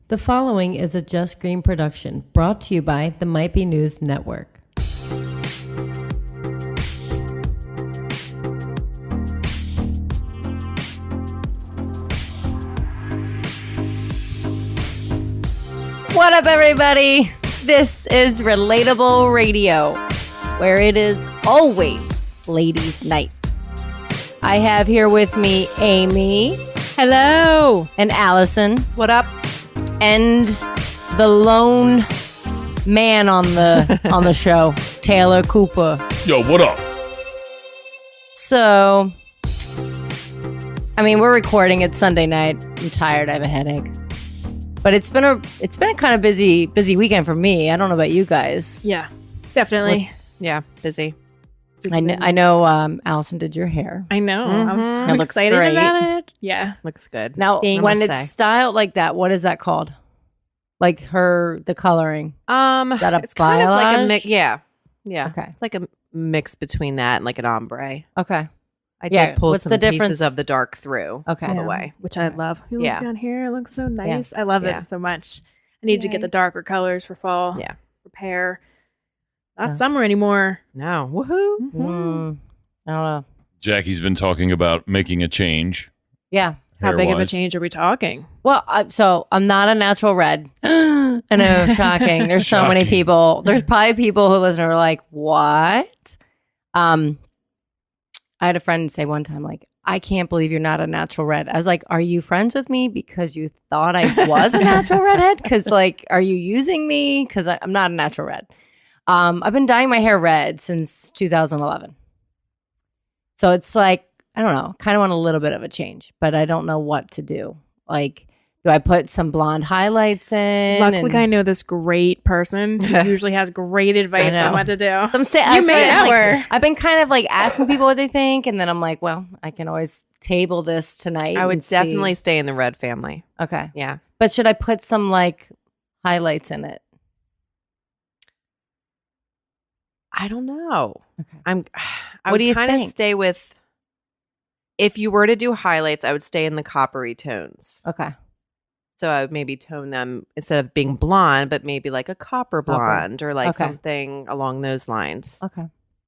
The following is a Just Green production brought to you by the Might Be News Network. What up, everybody? This is Relatable Radio, where it is always ladies' night. I have here with me Amy. Hello. And Allison. What up? And the lone man on the show, Taylor Cooper. Yo, what up? So, I mean, we're recording it Sunday night. I'm tired. I have a headache. But it's been a kind of busy weekend for me. I don't know about you guys. Yeah, definitely. Yeah, busy. I know Allison did your hair. I know. It I'm looks excited great. about it. Yeah. Looks good. Now, Thanks. when it's styled like that, what is that called? Like the coloring. Is that a it's kind of like a balayage? mix. Yeah. Okay. It's like a mix between that and like an ombre. Okay. I Yeah, did pull what's some the pieces difference? of the dark through. Okay. All the way. Which I love. You look Yeah. down here. It looks so nice. I love Yeah. it so much. I need to get the darker colors for fall. Yeah. Prepare. Not summer anymore. No. Woohoo. I don't know. Jackie's been talking about making a change. Yeah. How big of a hair-wise. change are we talking? Well, so I'm not a natural red. I know, shocking. There's so many Shocking. people. There's probably people who listen who are like, what? I had a friend say one time, like, I can't believe you're not a natural red. I was like, are you friends with me because you thought I was a natural redhead? Because, like, are you using me? Because I'm not a natural red. I've been dyeing my hair red since 2011. So it's like, I don't know, kind of want a little bit of a change, but I don't know what to do. Like, do I put some blonde highlights in? Luckily, I know this great person who usually has great advice know. on what to do. You may know her. I've been kind of like asking people what they think, and then I'm like, well, I can always table this tonight. I would and see. definitely stay in the red family. Okay. Yeah. But should I put some like highlights in it? I don't know. Okay. I What would do you kind of think? stay with, if you were to do highlights, I would stay in the coppery tones. Okay. So I would maybe tone them instead of being blonde, but maybe like a copper blonde or like Okay. something along those lines. Okay.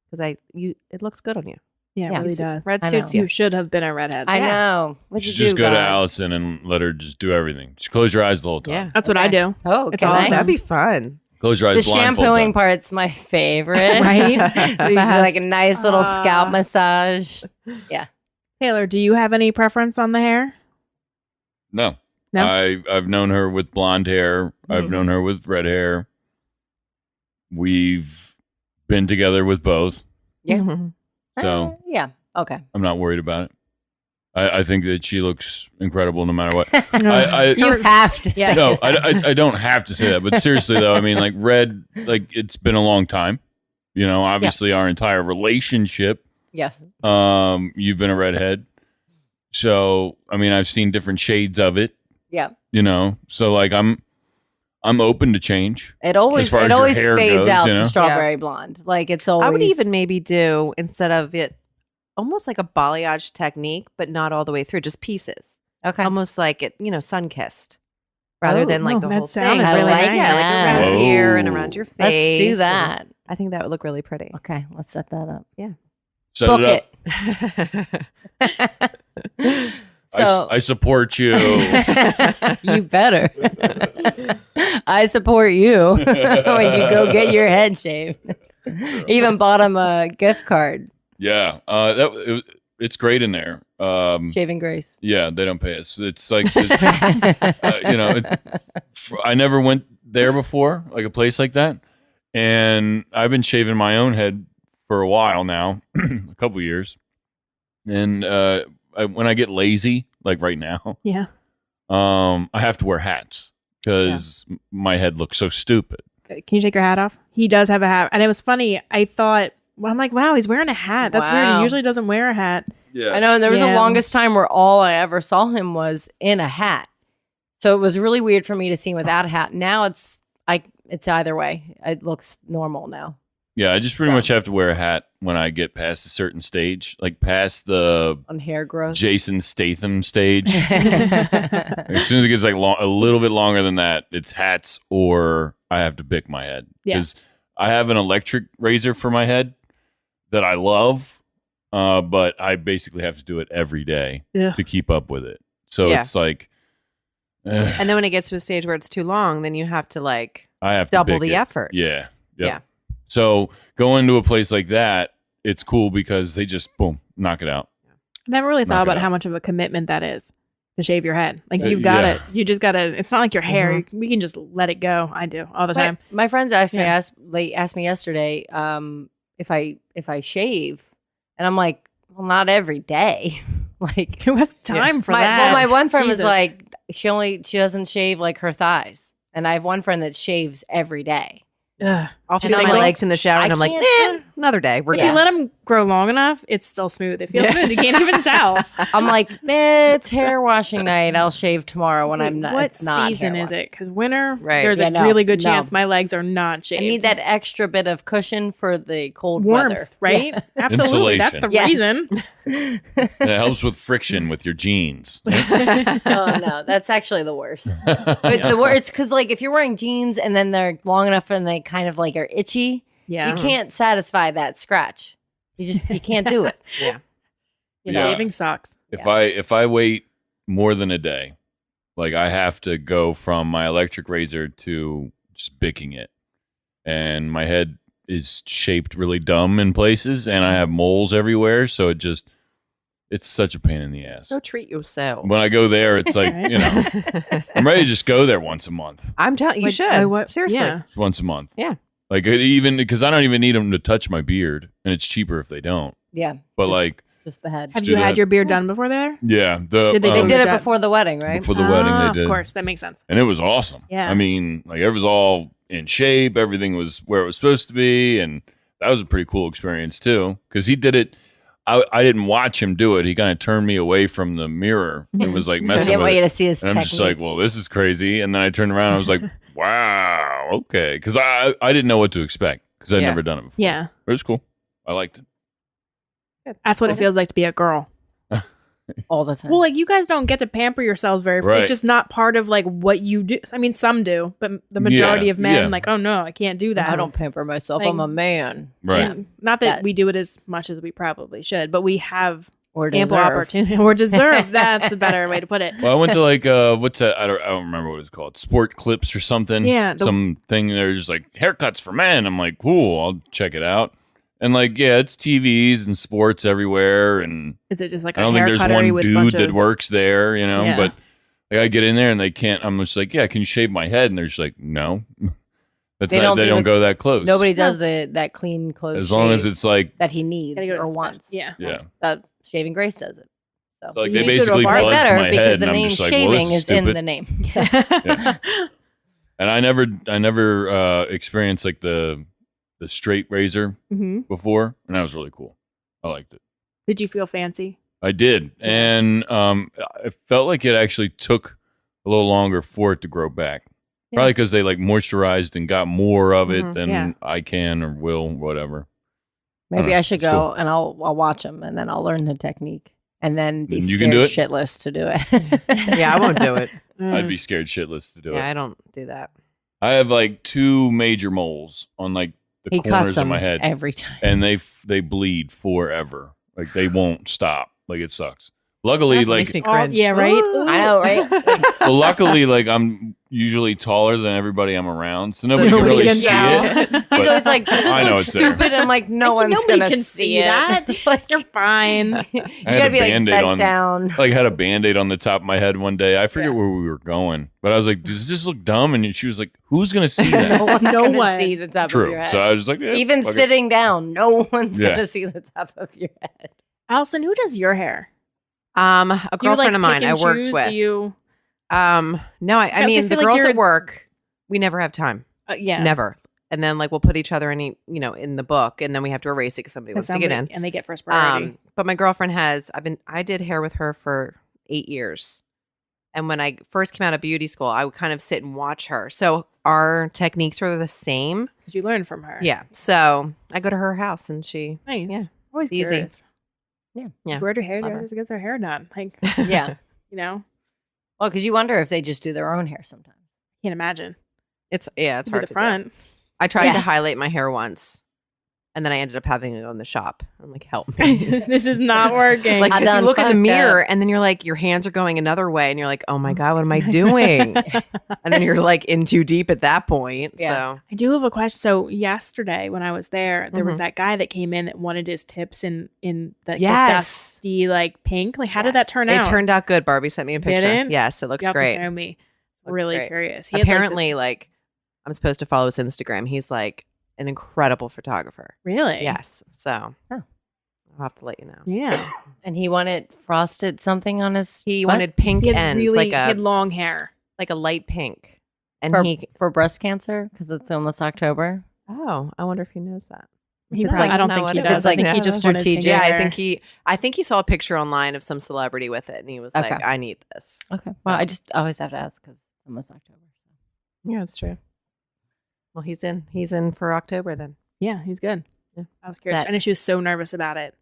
Because it looks good on you. Yeah, it Yeah. really does. Red I suits know. You you. should have been a redhead. I Yeah. know. You What'd you should just do, go to guys? Allison and let her just do everything. Just close your eyes the whole time. Yeah. That's what I do. Oh, It's can I? awesome. That'd be fun. Close your The eyes blindfold shampooing time. part's my favorite. Right? We just like a nice little scalp massage. Taylor, do you have any preference on the hair? No. No? I've known her with blonde hair. I've known her with red hair. We've been together with both. Yeah. Mhm. So Yeah. Okay. I'm not worried about it. I think that she looks incredible no matter what. I You have to Yeah. say No, that. I don't have to say that. But seriously, though, I mean, like red, like it's been a long time. You know, obviously our entire relationship, Yeah. you've been a redhead. So, I mean, I've seen different shades of it, Yeah. you know. So, like, I'm open to change. It always far as your hair fades goes, out you to know? strawberry blonde. Like it's always. I would even maybe do, instead of it, almost like a balayage technique, but not all the way through, just pieces. Okay. Almost like it, sun kissed. Rather than like the that whole sounded thing. I really like nice. Yeah, like that. around here and Whoa. around your Let's face. do and that. I think that would look really pretty. Okay, let's set that up. Set Book it up. it. So I support you. you better. I support you when you go get your head shaved. Even bought him a gift card. Yeah. It's great in there. Shaving Grace. Yeah, they don't pay us. It's like, I never went there before, like a place like that. And I've been shaving my own head for a while now, a couple years. And when I get lazy, like right now, Yeah. I have to wear hats because my head looks so stupid. Can you take your hat off? He does have a hat. And it was funny. I thought, I'm like, wow, he's wearing a hat. That's weird. Wow. He usually doesn't wear a hat. Yeah. I know, and there was a Yeah. longest time where all I ever saw him was in a hat. So it was really weird for me to see him without a hat. Now it's either way. It looks normal now. Yeah, I just pretty much have to wear a hat when I get past a certain stage, like past the On hair growth. Jason Statham stage. As soon as it gets like a little bit longer than that, it's hats or I have to bick my head. Yeah. Because I have an electric razor for my head that I love, but I basically have to do it every day Ugh. to keep up with it. So Yeah. it's like, And then when it gets to a stage where it's too long, then you have to like I have to double bick the it. effort. Yeah. Yep. Yeah. So going to a place like that, it's cool because they just, boom, knock it out. I never really Knock thought it about out. how much of a commitment that is to shave your head. Like you've Yeah. got it. You just got to, it's not like your hair. We can just let it go. I do all the time. My friends asked Yeah. me yesterday if I shave, and I'm like, well, not every day. Like, Who has time for that? Well, my one friend was Jesus. like, she doesn't shave like her thighs, and I have one friend that shaves every day. Ugh. I'll And feel I'm my like, legs in the shower, and I I'm like, can't- another day. We're If good. you let them grow long enough, it's still smooth. It feels Yeah. smooth. You can't even tell. I'm like, it's hair washing night. I'll shave tomorrow when I'm not. What it's not season hair is washing. it? Because winter, Right. there's Yeah, a no, really good no. chance my legs are not I shaved. need that extra bit of cushion for the cold warmth, weather, right? Absolutely. That's the Yes. reason. And it helps with friction with your jeans. Oh no, that's actually the worst. But the worst because like if you're wearing jeans and then they're long enough and they kind of like are itchy, Yeah. you can't satisfy that scratch. You can't do it. Yeah. Yeah. Shaving sucks. If I wait more than a day, like I have to go from my electric razor to just bicking it. And my head is shaped really dumb in places and I have moles everywhere, so it's such a pain in the ass. Go treat yourself. When I go there, it's like, Right. you know, I'm ready to just go there once a month. I'm telling you, Like, should. Seriously. Yeah. Just once a month. Yeah. Like even because I don't even need them to touch my beard and it's cheaper if they don't. Yeah, But just- like, just the head. Have do you that. had your beard done before there? yeah, Did they They do did it job. before the wedding, right? before the wedding Ah, they did. Of course, that makes sense. And it was awesome. Yeah. I mean, like it was all in shape. Everything was where it was supposed to be. And that was a pretty cool experience too. Because he did it. I didn't watch him do it. He kind of turned me away from the mirror and was like I messing can't with wait it. to see his And I'm technique. just like, well, this is crazy. And then I turned around and I was like, wow, okay. Because I didn't know what to expect because I'd Yeah. never done it before. Yeah. But it was cool. I liked it. That's what it feels like to be a girl. all the time. Well, like you guys don't get to pamper yourselves very. Right. It's just not part of like what you do. I mean, some do, but the majority of men yeah. like, oh no, I can't do that. I don't pamper myself. Like- I'm a man. Right. And not that That- we do it as much as we probably should, but we have Or ample deserve. opportunity or deserve. That's a better way to put it. Well, I went to like what's that? I don't remember what it's called. Sport Clips or something. Yeah, the- something. They're just like haircuts for men. I'm like, cool. I'll check it out. And like, yeah, it's TVs and sports everywhere. And Is it just like I a don't think hair there's cuttery one with a dude bunch that of works there, you know. Yeah. But like, I get in there and they can't. I'm just like, yeah, can you shave my head? And they're just like, no. That's They not, don't they do don't the- go that close. Nobody does that clean clothes. As long as shave it's like, that he needs Gotta go to or the wants. Yeah. yeah. Shaving Grace does it. So, So like You they need to go to a basically bar. buzzed right better my because head, the and I'm name just like, well, shaving this is in stupid. the name. So, And I never experienced like the straight razor hmm before, and that was really cool. I liked it. Did you feel fancy? I did, and it felt like it actually took a little longer for it to grow back. Yeah. Probably because they like moisturized and got more of it Mhm, than yeah. I can or will, whatever. maybe know. I should It's go cool. and I'll watch them and then I'll learn the technique and then be And scared you can do it? shitless to do it. Yeah, I won't do it. I'd be scared shitless to do Yeah, it. I don't do that. I have like 2 major moles on like the He cuts corners of them my head, every time. and they bleed forever. Like they won't stop. Like it sucks. Luckily, That like makes me Oh, cringe. yeah, right? I know, right? well, luckily, like I'm usually taller than everybody I'm around, so nobody can nobody really can see tell. it. He's But always like, "This I know looks it's there. stupid." I'm like, "No Like, one's nobody gonna can see see it." that. Like, You're fine. you I had gotta a be like Band-Aid bent on- down. like had a Band-Aid on the top of my head one day. I forget Yeah. where we were going, but I was like, "Does this look dumb?" And she was like, "Who's gonna see that?" No one's No gonna one. see the top of True. your head. So I was just like, yeah, Even fuck it. sitting down, no one's Yeah. gonna see the top of your head. Allison, who does your hair? A Do you, like, girlfriend of mine pick I and worked choose? with. Do you? No, I I mean the feel like girls you're- at work, we never have time. Yeah. Never. And then like we'll put each other in the book, and then we have to erase it because somebody wants to get in. and they get first priority. But my girlfriend I did hair with her for 8 years. And when I first came out of beauty school, I would kind of sit and watch her. So our techniques are the same. Did you learn from her? Yeah. So I go to her house and she, Nice. Yeah. Always Easy. curious. yeah. Where do Clever. hairdressers get their hair done? Like, Yeah. you know, Well, because you wonder if they just do their own hair sometimes. can't imagine. It's Do hard the to do. front. I tried Yeah. to highlight my hair once and then I ended up having to go in the shop. I'm like, help me. This is not working. Like, I 'cause you done look in the fucked mirror up. and then you're like, your hands are going another way and you're like, oh my God, what am I doing? And then you're like in too deep at that point. Yeah. So I do have a question. So yesterday when I was there was Mhm. that guy that came in that wanted his tips in the Yes. dusty like pink. Like, how did that turn out? It turned out good. Barbie sent me a picture. Didn't? Yes, it looks You have to great. show me. Looks Really great. curious. He had, Apparently, like, I'm supposed to follow his Instagram. He's like an incredible photographer. really? Yes. So Oh. I'll have to let you know. Yeah. And he wanted frosted something on his He butt wanted pink He had ends, really like he had a long hair. light pink. And for, he for breast cancer because it's almost October. I wonder if he knows that. He It's probably, like- I don't not think what he it does. is. I think Like, he just wanted strategic. pink Yeah, hair. I think he saw a picture online of some celebrity with it and he was like, Okay. I need this. Okay. Well, I just always have to ask because it's almost October. Yeah, that's true. Well, he's in for October then. Yeah, he's good. Yeah. I was curious. That- I know she was so nervous about it.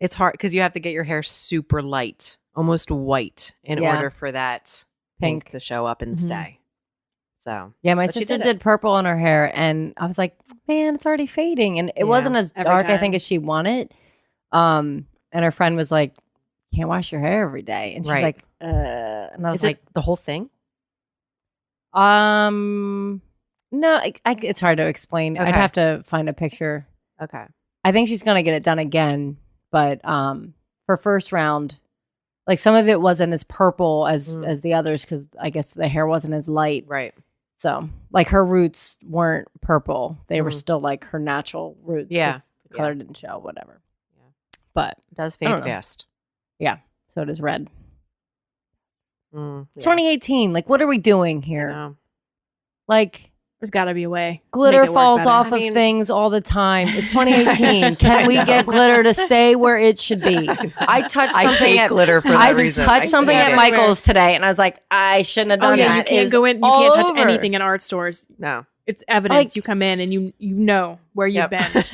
It's hard because you have to get your hair super light, almost white, in Yeah. order for that pink Pink. to show up and Mhm. stay. So Yeah, my But she sister did did it. purple in her hair, and I was like, "Man, it's already fading." And it Yeah, wasn't as every dark, I time. think, as she wanted. And her friend was like, "Can't wash your hair every day," and she's Right. like, and I was is like, it the whole thing? no, it's hard to explain. I'd Okay. have to find a picture. Okay. I think she's gonna get it done again, but for first round, like some of it wasn't as purple as the others because I guess the hair wasn't as light. Right. So like her roots weren't purple; they were Mhm. still like her natural roots. Yeah. 'cause the color didn't show. Whatever. Yeah. But It does I don't fade know. fast. so does red. It's Yeah. 2018. Like, what are we doing I here? know. Like, There's got to be a way. to glitter make it work falls better. off I of mean- things all the time. It's 2018. Can we I get know. glitter to stay where it should be? I touched I something hate at glitter for that I reason. touched I something hate at it. Michael's today, and I was like, I shouldn't have Oh done yeah, that. you can't It's go in. You all can't touch over. anything in art stores. No. It's evidence. Like- You come in and you know where you've Yep. been.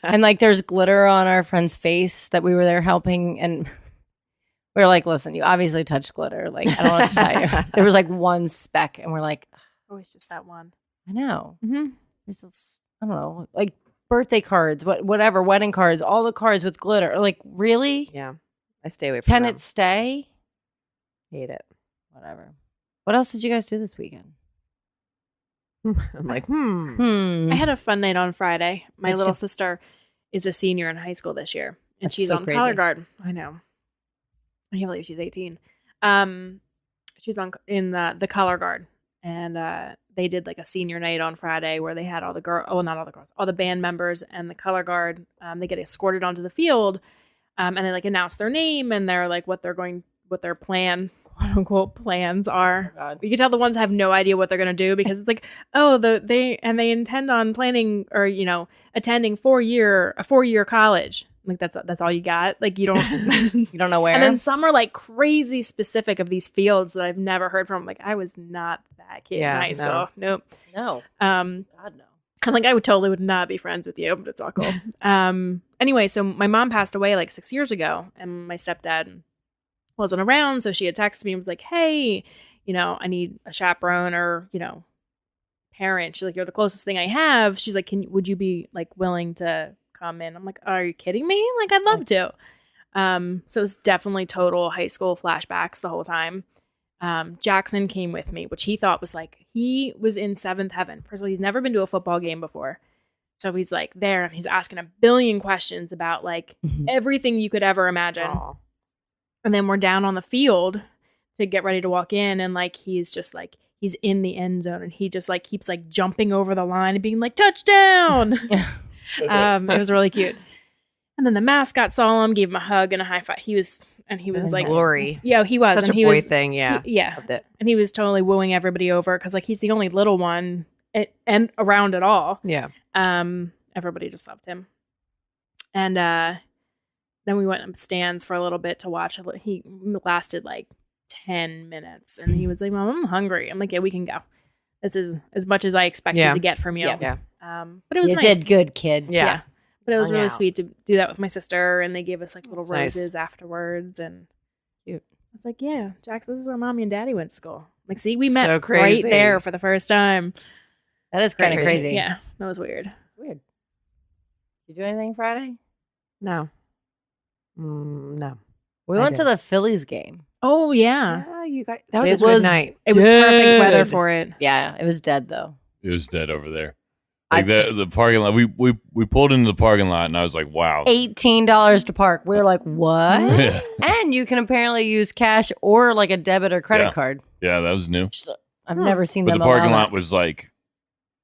And like, there's glitter on our friend's face that we were there helping, and we were like, listen, you obviously touched glitter. Like, I don't want to tell you. There was like one speck, and we're like, Always just that one. I know. Mm-hmm. It's just, I don't know, like birthday cards, whatever, wedding cards, all the cards with glitter. Like, really? Yeah. I stay away from Can them. it stay? Hate it. Whatever. What else did you guys do this weekend? I'm like, I had a fun night on Friday. My What'd you little do? sister is a senior in high school this year, and That's she's so on crazy. color guard. I know. I can't believe she's 18. She's on in the color guard, and they did like a senior night on Friday where they had all the not all the girls, all the band members and the color guard. They get escorted onto the field, and they like announce their name and they're like what their plan, quote unquote, plans are. You can tell the ones have no idea what they're gonna do because it's like, oh, they intend on planning or attending a 4-year college. Like that's all you got. Like you don't You don't know where? And then some are like crazy specific of these fields that I've never heard from. Like I was not that kid Yeah, in high no. school. Nope. no. Um, God, no. I'm like I would not be friends with you, but it's all cool. Anyway, so my mom passed away like 6 years ago, and my stepdad wasn't around, so she had texted me and was like, "Hey, I need a chaperone or parent." She's like, "You're the closest thing I have." She's like, would you be like willing to come in? I'm like, are you kidding me? Like, I'd love to. So it was definitely total high school flashbacks the whole time. Jackson came with me, which he thought was like, he was in seventh heaven. First of all, he's never been to a football game before. So he's like there and he's asking a billion questions about like everything you could ever imagine. Aw. And then we're down on the field to get ready to walk in. And like, he's just like, he's in the end zone and he just like keeps like jumping over the line and being like, touchdown. It was really cute. And then the mascot saw him, gave him a hug and a high five. He was That's like, glory. yeah, he was. Such and a he boy was, thing. Yeah. yeah. Loved it. And he was totally wooing everybody over because like he's the only little one and around at all. Yeah. Everybody just loved him. And then we went up stands for a little bit to watch. He lasted like 10 minutes, and he was like, "Mom, I'm hungry." I'm like, "Yeah, we can go. This is as much as I expected Yeah. to get from you." Yeah. But it was You nice. did good, kid. Yeah. But it was Hung really out. sweet to do that with my sister, and they gave us like little That's nice. roses afterwards, and Cute. I was like, "Yeah, Jax, this is where Mommy and Daddy went to school." Like, see, we met So right crazy. there for the first time. That is kind of Crazy. crazy. Yeah, that was weird. Weird. You do anything Friday? No. No. We I went to did. the Phillies game. Oh yeah, Yeah, you guys. That was It a good was- night. it was perfect weather Dead. for it. Yeah, it was dead though. It was dead over there. Like the parking lot. We pulled into the parking lot, and I was like, wow. $18 to park. We were like, what? Yeah. And you can apparently use cash or like a debit or credit Yeah. card. Yeah, that was new. I've never seen But them the parking allow lot that. was like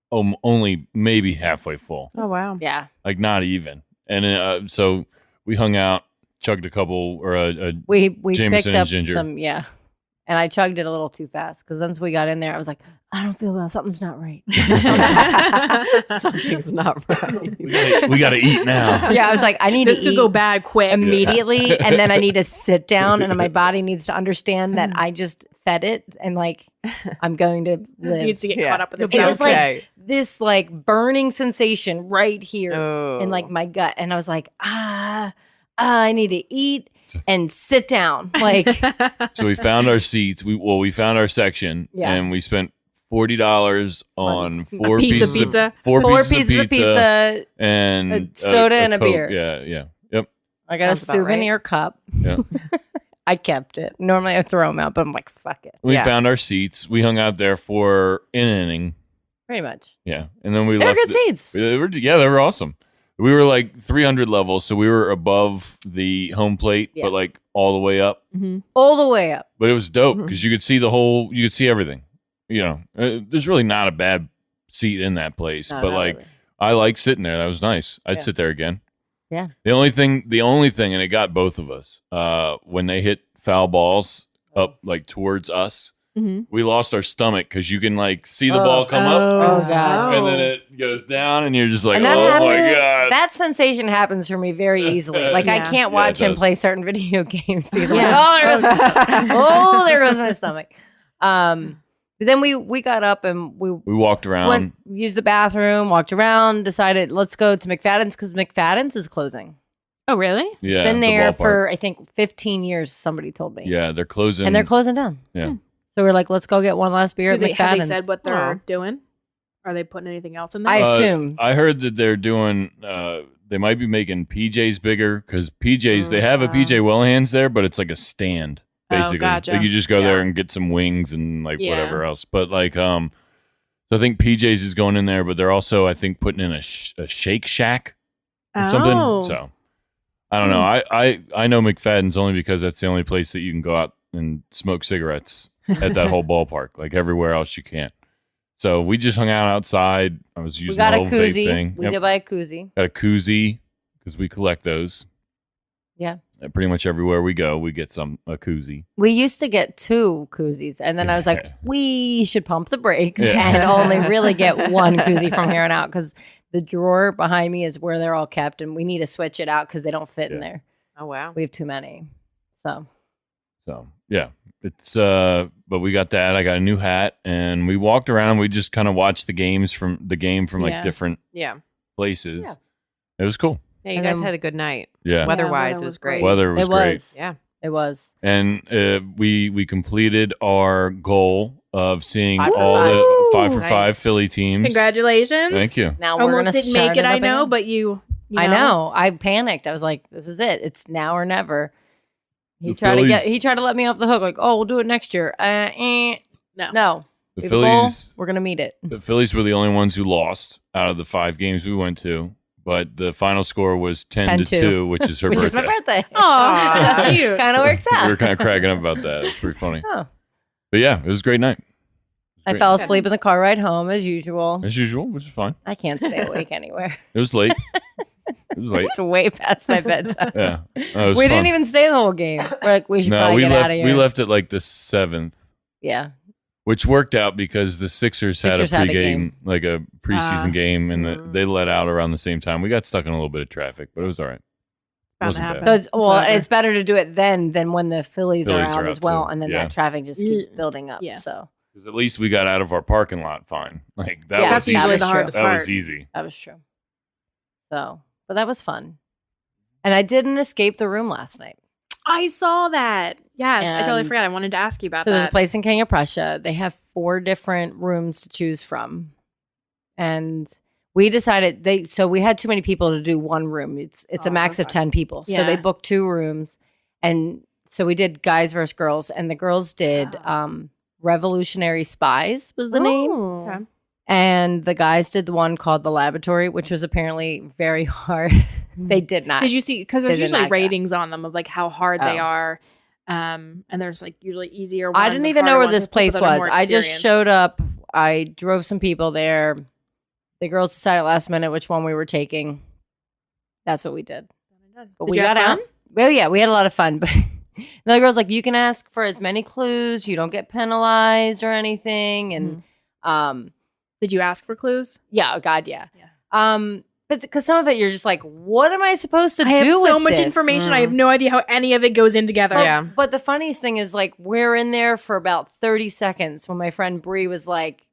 only maybe halfway full. Oh wow. Yeah, Like not even. And so we hung out, chugged a couple or a we Jameson picked and up ginger. some. Yeah, and I chugged it a little too fast because once we got in there, I was like, I don't feel well. Something's not right. Something's not right. we gotta eat now. Yeah, I was like, I need This to could eat go bad quick. immediately, and then I need to sit down, and my body needs to understand that I just fed it, and like I'm going to live. Needs to get Yeah. caught up with It itself. was like this like burning sensation right here oh. in like my gut, and I was like, I need to eat and sit down. Like, So we found our seats. We found our section, Yeah. and we spent $40 on four piece of pieces pizza. four four pieces of pizza, and a soda and a Coke. beer. Yeah. Yep. I got Sounds a about souvenir cup. Yeah. I kept it. Normally I throw them out, but I'm like, fuck it. We Yeah. found our seats. We hung out there for an inning. Pretty much. Yeah, and then we They were left. good seats. They were awesome. We were like 300 levels, so we were above the home plate, Yeah. but like all the way up. Mhm. All the way up. But it was dope Mhm. because you could see you could see everything. You know, there's really not a bad seat in that place, No, but not like really. I like sitting there. That was nice. I'd Yeah. sit there again. Yeah. The only thing, and it got both of us. When they hit foul balls up like towards us, Mhm. we lost our stomach because you can like see the ball come up, Oh, God. and then it goes down, and you're just like, And that oh my happened- god. That sensation happens for me very easily. Like I Yeah. can't Yeah, watch it him does. play certain video games because I'm Yeah. like, oh, there goes my stomach. Oh, there goes my stomach. But then we got up and we We walked around. went, used the bathroom, walked around, decided let's go to McFadden's because McFadden's is closing. Oh, really? Yeah, It's been the there ballpark. for I think 15 years. Somebody told me. Yeah, they're closing. and they're closing down. Yeah. So we're like, let's go get one last beer Have at they McFadden's. said what they're Aw. doing? Are they putting anything else in there? I assume. I heard that they're doing. They might be making PJs bigger because PJs they have a PJ Wellhan's there, but it's like a stand Oh, basically. gotcha. Like you just go there Yeah. and get some wings and like Yeah. whatever else. But like so I think PJs is going in there, but they're also I think putting in a Shake Shack or something. Oh. So I don't know. I know McFadden's only because that's the only place that you can go out and smoke cigarettes at that whole ballpark. Like everywhere else you can't. So we just hung out outside. I was using We got the a whole vape koozie. thing. We Yep. did buy a koozie. Got a koozie because we collect those. Yeah. And pretty much everywhere we go, we get a koozie. We used to get 2 koozies, and then I was like, Yeah. we should pump the brakes Yeah. and only really get 1 koozie from here on out because the drawer behind me is where they're all kept, and we need to switch it out because they don't fit in Yeah. there. Oh wow. We have too many. So So yeah, it's but we got that. I got a new hat, and we walked around. We just kind of watched the game from like Yeah. different Yeah. places. Yeah. It was cool. Yeah. You And guys then- had a good night. Yeah, Weather-wise, weather it was was great. weather was it great. was. Yeah. It was. And we completed our goal of seeing 5 for all 5. the 5 for Nice. 5 Philly teams. Congratulations. Thank you. Now we're Almost gonna didn't start make it, I up know, again. but you I know. I panicked. I was like, "This is it. It's now or never." He tried to let me off the hook. Like, "Oh, we'll do it next year." No. The We have a goal. Phillies. We're gonna meet it. The Phillies were the only ones who lost out of the 5 games we went to, but the final score was 10-2, which is her Which birthday. is my birthday. Aw, that's cute. Kind of works We out. were kind of cracking up about that. It was pretty funny. Oh. But yeah, it was a great night. It was I great. fell asleep in the car ride home as usual. As usual, which is fine. I can't stay awake anywhere. It was late. It was late. It's way past my bedtime. Yeah. It was We fun. didn't even stay the whole game. We're like, we should No, probably we get left. out of here. We left at like the 7th, Yeah. which worked out because the Sixers had a Sixers had a pregame, game. like a preseason game, and Mm. they let out around the same time. We got stuck in a little bit of traffic, but it was all right. Bound to Wasn't happen. bad. So it's, well, Whatever. it's better to do it then than when the Phillies are Phillies out are as out, well, too. and then Yeah. that traffic just keeps building up. Yeah. So Because at least we got out of our parking lot fine. Like that Yeah, was That's easy. usually was the true. hardest That part. was easy. that was true. So, but that was fun, and I didn't escape the room last night. I saw that. Yes, I totally And- forgot. I wanted to ask you about So there's a that. place in King of Prussia. They have 4 different rooms to choose from, and we decided so we had too many people to do one room. It's a Oh, max of okay. 10 people, so Yeah. they booked 2 rooms, and so we did guys versus girls, and the girls did Revolutionary Spies was the name, Oh. Okay. and the guys did the one called The Laboratory, which was apparently very hard. They did not. Did you see? Because there's They did usually not go. ratings on them of like how hard they Oh. are, and there's like usually easier ones. I didn't and even know harder where ones this with people place that are was. more I just experienced. showed up. I drove some people there. The girls decided last minute which one we were taking. That's what we did. But Did we you have got fun? out. Well, yeah, we had a lot of fun. But the girl's like, you can ask for as many clues. You don't get penalized or anything. And Did you ask for clues? yeah, oh God, yeah. Yeah. But because some of it you're just like, what am I supposed to I do have so with much this? information. I have no idea how any of it goes in together. But, Yeah. but the funniest thing is, like, we're in there for about 30 seconds when my friend Bree was like,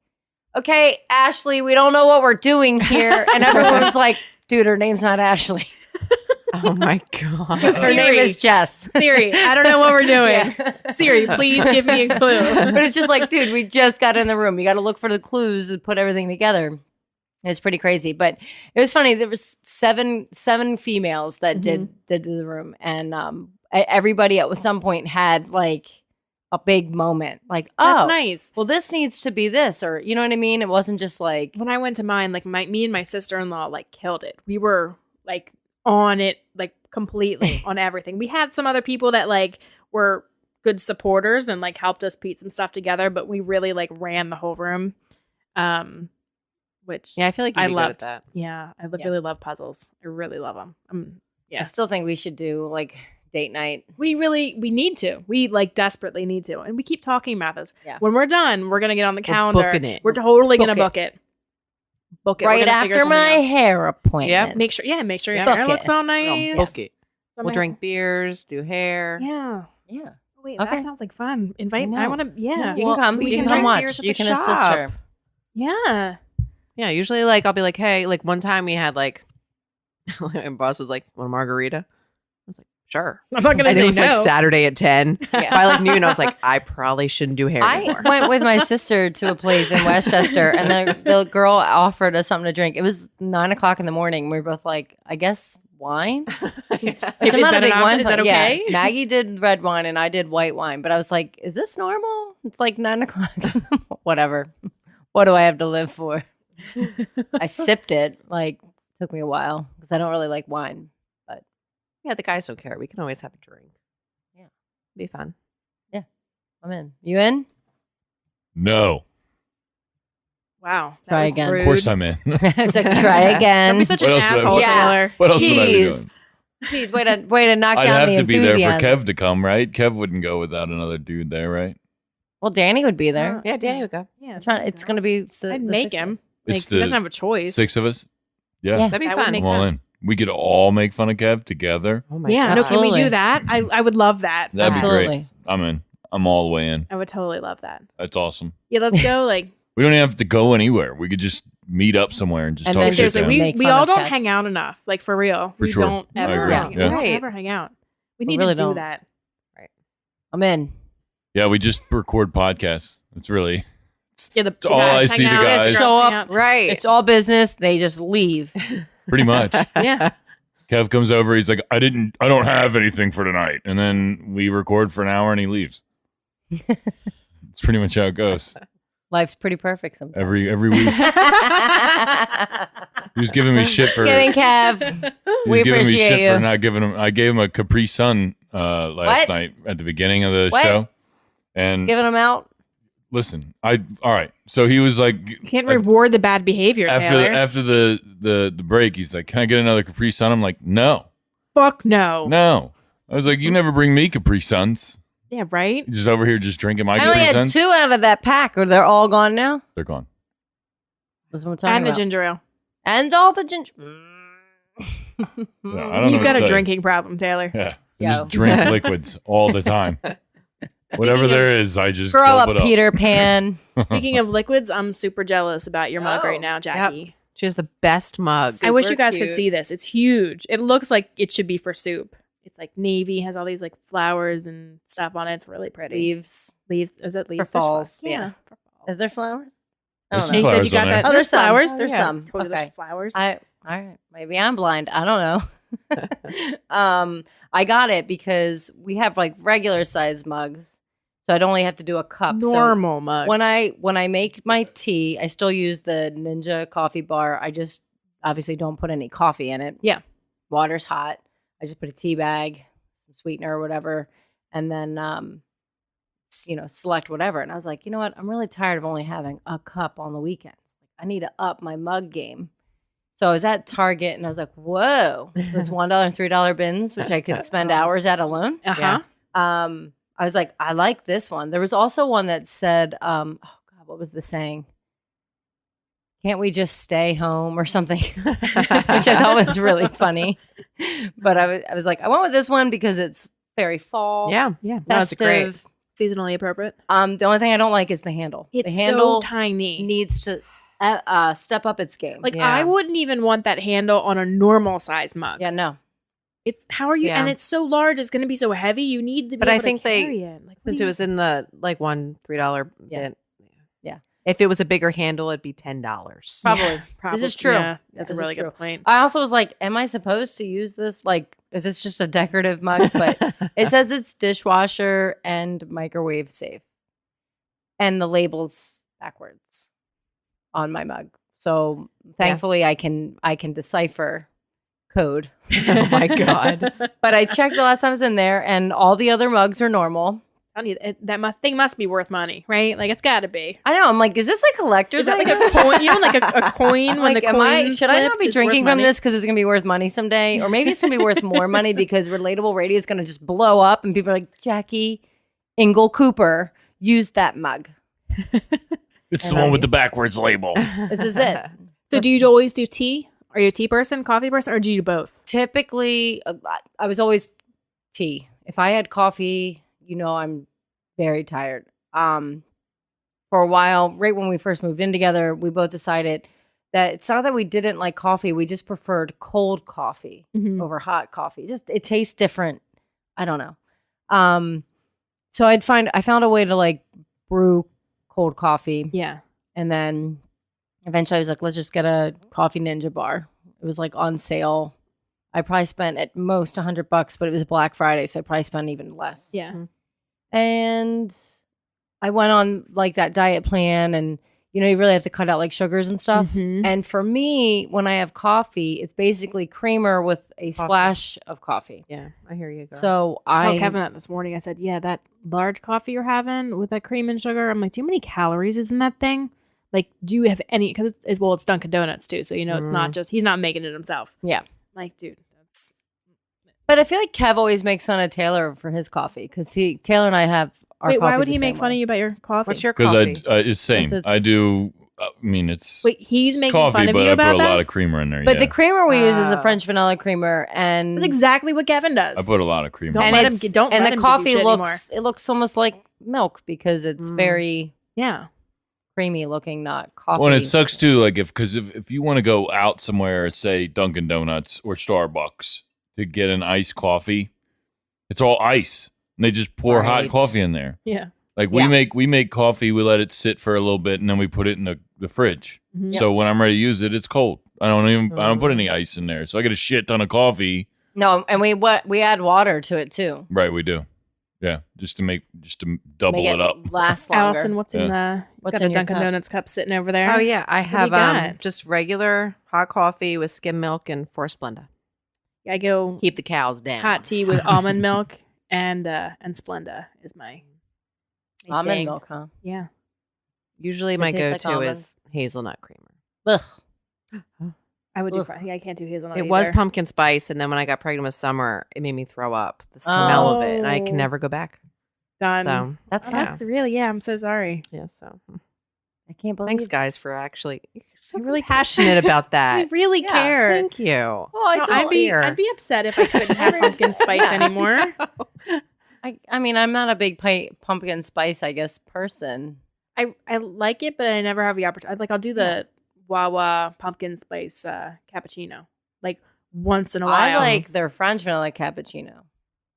okay, Ashley, we don't know what we're doing here. And everyone was like, dude, her name's not Ashley. Oh my god. Her Siri. name is Jess. Siri, I don't know what we're doing. Yeah. Siri, please give me a clue. But it's just like, dude, we just got in the room. You got to look for the clues and put everything together. It's pretty crazy, but it was funny. There was seven females that did the room, and everybody at some point had like a big moment, like, oh, That's nice. well, this needs to be this, or you know what I mean. It wasn't just like, When I went to mine, like me and my sister-in-law like killed it. We were like on it, like completely on everything. We had some other people that like were good supporters and like helped us piece some stuff together, but we really like ran the whole room. Which Yeah, I feel like you'd I be good loved at that. Yeah, I Yeah. really love puzzles. I really love them. Yeah. I still think we should do like date night. We need to. We like desperately need to. And we keep talking about this. Yeah. When we're done, we're going to get on the calendar. booking it. We're totally going to Book book it. Book it. We're Right gonna figure after something my out. hair appointment. Yep. Make sure your Yeah. hair Book looks it. all nice. Book it. So We'll my- drink beers, do hair. Yeah. Yeah. Wait, Okay. that sounds like fun. Invite. know. I want to. Yeah. You Well, can come. we You can can come drink watch. beers at You the can assist shop. her. Yeah. Yeah, usually like I'll be like, hey, like one time we had like my boss was like, want a margarita? I was like, sure. I'm not gonna And say it was no. like Saturday at 10. Yeah. By like noon, I was like, I probably shouldn't do hair I anymore. went with my sister to a place in Westchester, and the girl offered us something to drink. It was 9:00 in the morning. We were both like, I guess wine. Which Is I'm not that a big an option? wine. Is that okay? Yeah, Maggie did red wine, and I did white wine. But I was like, is this normal? It's like 9:00. Whatever. What do I have to live for? I sipped it. Like, took me a while because I don't really like wine. Yeah, the guys don't care. We can always have a drink. Yeah. Be fun. I'm in. You in? No. Wow. That Try was again. rude. Of course I'm in. I was like, try again. Don't be such What an else would I asshole, do? Yeah. Taylor. What else would I be Jeez. doing? Jeez, way to knock I'd down have the to be there enthusiasm. for Kev to come, right? Kev wouldn't go without another dude there, right? Well, Danny would be there. Yeah, Danny would go. Yeah. It's going to be. I'd make him. Like, It's he the doesn't have a choice. 6 of us. Yeah. Yeah. That'd be That would fun. make I'm all sense. in. We could all make fun of Kev together. Oh my Yeah. god. No, can we Absolutely. do that? I would love that. That'd be Absolutely. great. I'm in. I'm all the way in. I would totally love that. That's awesome. Yeah, let's go. Like, We don't even have to go anywhere. We could just meet up somewhere and just And talk then shit seriously, down. we Make we fun all of don't Kat. hang out enough. Like, for real. For we sure. don't I ever. agree. hang- Yeah. We don't Right. ever hang out. We We need really to do don't. that. I'm in. Yeah, we just record podcasts. It's really Yeah, the all I guys see hang the out, guys. girls Show hang up. out. Right. It's all business. They just leave. pretty much. Yeah. Kev comes over. He's like, I don't have anything for tonight. And then we record for an hour and he leaves. It's pretty much how it goes. Life's pretty perfect sometimes. Every week. He was giving me shit for. Just kidding, Kev. He We was giving me appreciate shit you. for not giving him. I gave him a Capri Sun last What? night at the beginning of the What? show. Just And giving them out. listen, all right. So he was like, You can't reward the bad behavior, Taylor. after the break, he's like, "Can I get another Capri Sun?" I'm like, "No, Fuck no. no." I was like, "You never bring me Capri Suns. Yeah, right? You're just over here just drinking my I only Capri had Suns." 2 out of that pack. Or they're all gone now. They're gone. That's what I'm talking And the about. ginger ale. And all the ginger. I don't know You've what got to a tell you. drinking problem, Taylor. Yeah. I Yo. just drink liquids all the time. Whatever there is, I just Grow gulp up, it up. Peter Pan. Speaking of liquids, I'm super jealous about your mug right Oh. now, Jackie. She has the best mug. I wish you Super guys could cute. see this. It's huge. It looks like it should be for soup. It's like navy, has all these like flowers and stuff on it. It's really pretty. Leaves. Leaves. Is it leaves? For There's falls, flowers. yeah. For falls. Is there flowers? I There's don't And know. you said you flowers on got there. that. Oh, There's there's some. flowers. There's Yeah. some. Told you Okay. there's flowers. All right. Maybe I'm blind. I don't know. I got it because we have like regular size mugs, so I'd only have to do a cup. Normal mug. So when I make my tea, I still use the Ninja coffee bar. I just obviously don't put any coffee in it. Yeah. Water's hot. I just put a tea bag, some sweetener or whatever, and then select whatever. And I was like, you know what? I'm really tired of only having a cup on the weekends. I need to up my mug game. So I was at Target and I was like, whoa, those $1 and $3 bins, which I could spend hours at alone. Uh-huh. I was like, I like this one. There was also one that said, oh God, what was the saying? Can't we just stay home or something? Which I thought was really funny. But I was like, I went with this one because it's very fall. Yeah. Yeah. That's great. Festive. Seasonally appropriate. The only thing I don't like is the handle. It's the handle so tiny. needs to step up its game. Like Yeah. I wouldn't even want that handle on a normal size mug. yeah, no. It's how are you? Yeah. And it's so large. It's going to be so heavy. You need to be. But I able think to they- carry it. Like, what Since do it you- was in the like $1 $3 Yeah. bin. Yeah. If it was a bigger handle, it'd be $10. Probably. Probably. This is true. Yeah, that's This a is really true. good point. I also was like, am I supposed to use this? Like, is this just a decorative mug? But it says it's dishwasher and microwave safe. And the label's backwards on my mug. So thankfully I can decipher code. Oh my God. But I checked the last time I was in there and all the other mugs are normal. That thing must be worth money, right? Like it's got to be. I know. I'm like, is this a collector's Is that like item? a coin? You know, like a coin I'm when like, the coin should I not flips, be it's worth drinking from money? this because it's going to be worth money someday? Or maybe it's going to be worth more money because Relatable Radio is going to just blow up and people are like, Jackie Ingle Cooper used that mug. It's the And one I- with the backwards label. This is it. So do you always do tea? Are you a tea person, coffee person, or do you do both? Typically, I was always tea. If I had coffee, I'm very tired. For a while, right when we first moved in together, we both decided that it's not that we didn't like coffee. We just preferred cold coffee over hot coffee. Just it tastes different. I don't know. So I found a way to like brew cold coffee. Yeah. And then eventually I was like, let's just get a coffee ninja bar. It was like on sale. I probably spent at most $100, but it was Black Friday, so I probably spent even less. Yeah. And I went on like that diet plan, and you really have to cut out like sugars and stuff. Mhm. And for me, when I have coffee, it's basically creamer with a splash of coffee. Yeah, I hear you. Girl. So I told Kevin that this morning. I said, yeah, that large coffee you're having with that cream and sugar. I'm like, do you know how many calories is in that thing? Like, do you have any? Because it's Dunkin' Donuts too. So, it's not just, he's not making it himself. Yeah. I'm like, dude, that's. But I feel like Kev always makes fun of Taylor for his coffee because Taylor and I have our Wait, coffee why would the he same make fun way. of you about your coffee? What's your Because coffee? it's same. It's- I do. I mean, it's Wait, he's it's making coffee, fun of but you I about put a that? lot of creamer in there. But yeah. the creamer we use is a Oh. French vanilla creamer, and That's exactly what Kevin does. I put a lot of creamer. Don't in and let there. him it's- get- don't and let the him give you coffee shit looks it looks almost like milk because it's Mm. very yeah. creamy looking, not coffee. Well, and it sucks too. Like if you want to go out somewhere, say Dunkin' Donuts or Starbucks to get an iced coffee, it's all ice, and they just pour hot Right. coffee in there. Yeah. Like Yeah. we make coffee, we let it sit for a little bit, and then we put it in the fridge. Mhm. So when I'm ready to use it, it's cold. I don't put any ice in there, so I get a shit ton of coffee. No, and we add water to it too. Right, we do. Yeah, just to double Make it up. last longer. Allison, what's in the What's got in a your Dunkin' cup? Donuts cup sitting over there? Oh yeah, I do you have got? just regular hot coffee with skim milk and forced Splenda. I go Keep the cows down. hot tea with almond milk and Splenda is my Almond thing. milk, huh? Yeah. Usually It my tastes like go-to almond. is hazelnut creamer. Ugh. I would do Ugh. yeah, I can't do hazelnut. It was either. pumpkin spice, and then when I got pregnant with Summer, it made me throw up. The smell of it, and I can Oh. never go back. done. That's Oh, sad. that's really I'm so sorry. Yeah, so I can't believe. thanks guys for actually So really passionate about I that. really Yeah, care. Thank you. Well, I No, don't I'd be upset if I couldn't have pumpkin spice anymore. I mean, I'm not a big pumpkin spice, I guess, person. I like it, but I never have the opportunity. Like I'll do the Wawa pumpkin spice cappuccino like once in a while. I like their French vanilla cappuccino.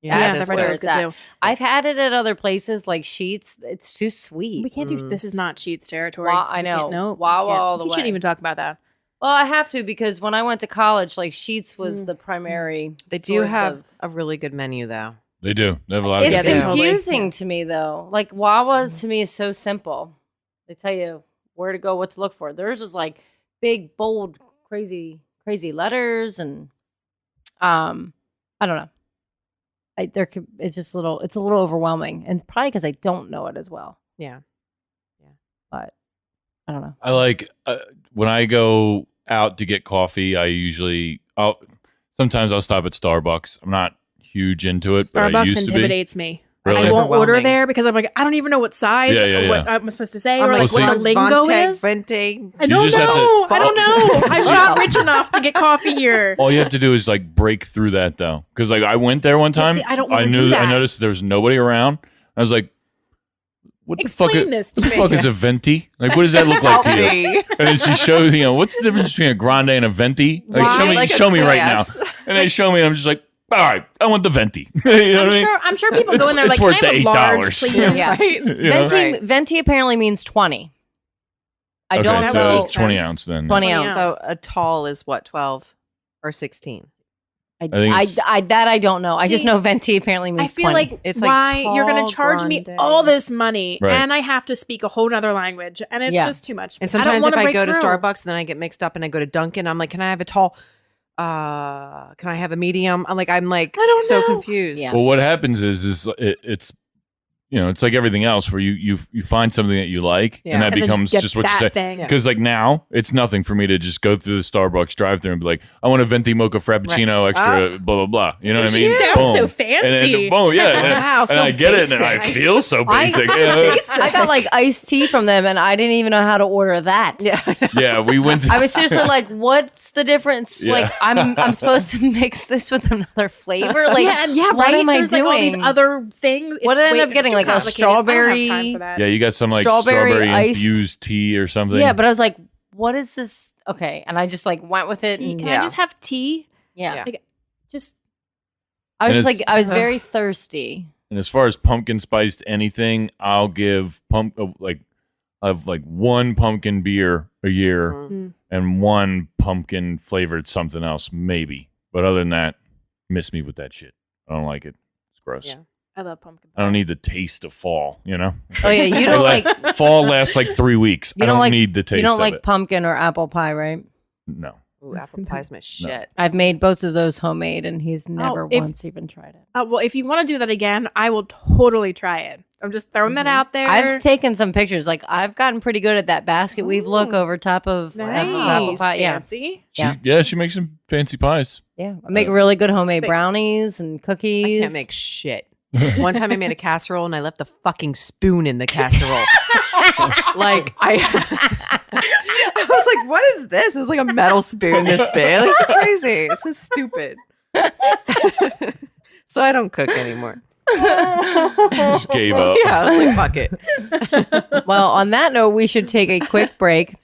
Yeah, yes, that's I've heard where that was it's good at. too. I've had it at other places like Sheets. It's too sweet. We can't do this. Is not Sheets territory. I know. No, Wawa all the We shouldn't way. even talk about that. Well, I have to because when I went to college, like Sheets was the primary. They do source have of- a really good menu, though. They do. They have a lot of It's good Yeah, food. confusing to me though. Like Wawa's to me is so simple. They tell you where to go, what to look for. Theirs is like big, bold, crazy letters, and I don't know. It's just a little overwhelming, and probably because I don't know it as well. Yeah. But I don't know. I like when I go out to get coffee. Sometimes I'll stop at Starbucks. I'm not huge into it, but I Starbucks used to be. intimidates me. Really? I won't order Overwhelming. there because I'm like, I don't even know what size, Yeah. what I'm supposed to say, I'm or like like, what the lingo is. Vente. I don't just have to- know. I don't know. I'm See- not rich enough to get coffee here. All you have to do is like break through that though, because like I went there one time. see, I don't wanna do I that. noticed there was nobody around. I was like, "What Explain the fuck? this to What the me. fuck is a venti? Like, what does that look like to you?" And then she shows, what's the difference between a grande and a venti? Like, Why? show me right now. And they show me, and I'm just like, all right, I want the venti. You know what I mean? I'm sure people go in there It's like, worth can I have the a large, $8. please? Yeah. Right? You know? Venti, Venti apparently means 20. I Okay, don't so know. it's 20 sense. ounce then. 20 20 ounce. So a tall is what, 12 or 16? think it's- I don't know. I just See, know Venti apparently I means feel 20. like It's like why you're going tall, to charge me grande. all this money Right. and I have to speak a whole nother language and it's Yeah. just too much. And I don't sometimes if wanna I break go to through. Starbucks, then I get mixed up and I go to Dunkin'. I'm like, can I have a tall? Can I have a medium? I'm like, I don't so know. confused. Yeah. Well, what happens is it's it's like everything else where you find something that you like, Yeah. and that And then becomes get just what you that say. thing. Yeah. Because like now, it's nothing for me to just go through the Starbucks drive-through and be like, I want a venti mocha frappuccino extra, blah blah blah. You know what I mean? You sound Boom. so And fancy. then, boom, yeah, and, Wow, and so I get it, and basic. I feel so I- basic. I got like iced tea from them, and I didn't even know how to order that. Yeah. Yeah, we went. To, I was seriously like, "What's the difference? Yeah. Like, I'm supposed to mix this with another flavor? Like, yeah, what right. am I There's like all these doing? other things. What did I end up it's getting? too Like a complicated. I don't have strawberry- time for that. yeah, you got some like Strawberry strawberry iced- infused tea or something. Yeah, but I was like, "What is this?" Okay, and I just like went with it. Tea. And, Can Yeah. I just have tea? yeah. Yeah. Like, just I was And just it's- like, I was very thirsty. And as far as pumpkin spiced anything, I'll give one pumpkin beer a year Mm. and one pumpkin flavored something else, maybe. But other than that, miss me with that shit. I don't like it. It's gross. Yeah. I love pumpkin I don't need the taste of fall. It's Oh yeah, you don't like fall lasts like 3 weeks. You I don't don't like- need the taste you don't of like it. pumpkin or apple pie, right? No. Ooh, apple pie's my shit. I've made both of those homemade, and he's never if- once even tried it. Well, if you want to do that again, I will totally try it. I'm just throwing that out there. I've taken some pictures. Like I've gotten pretty good at that basket weave look Ooh. over top of nice, apple pie. Yeah, fancy. She makes some fancy pies. yeah. I make really good homemade brownies and I cookies. can't make shit. One time I made a casserole and I left the fucking spoon in the casserole. Like I was like, what is this? It's like a metal spoon this big. It's crazy. It's so stupid. So I don't cook anymore. Just gave up. Yeah, I was like, fuck it. Well, on that note, we should take a quick break,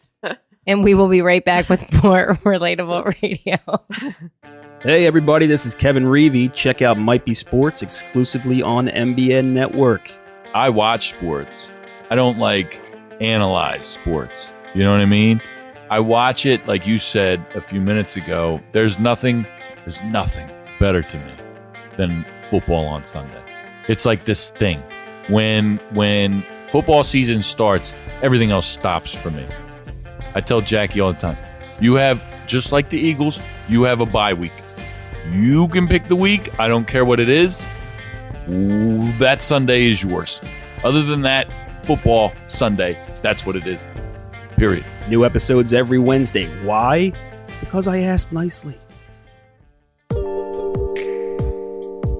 and we will be right back with more Relatable Radio. Hey everybody, this is Kevin Reevey. Check out Might Be Sports exclusively on MBN Network. I watch sports. I don't like analyze sports. You know what I mean? I watch it like you said a few minutes ago. There's nothing better to me than football on Sunday. It's like this thing. When football season starts, everything else stops for me. I tell Jackie all the time, you have, just like the Eagles, you have a bye week. You can pick the week. I don't care what it is. That Sunday is yours. Other than that, football Sunday, that's what it is. Period. New episodes every Wednesday. Why? Because I asked nicely.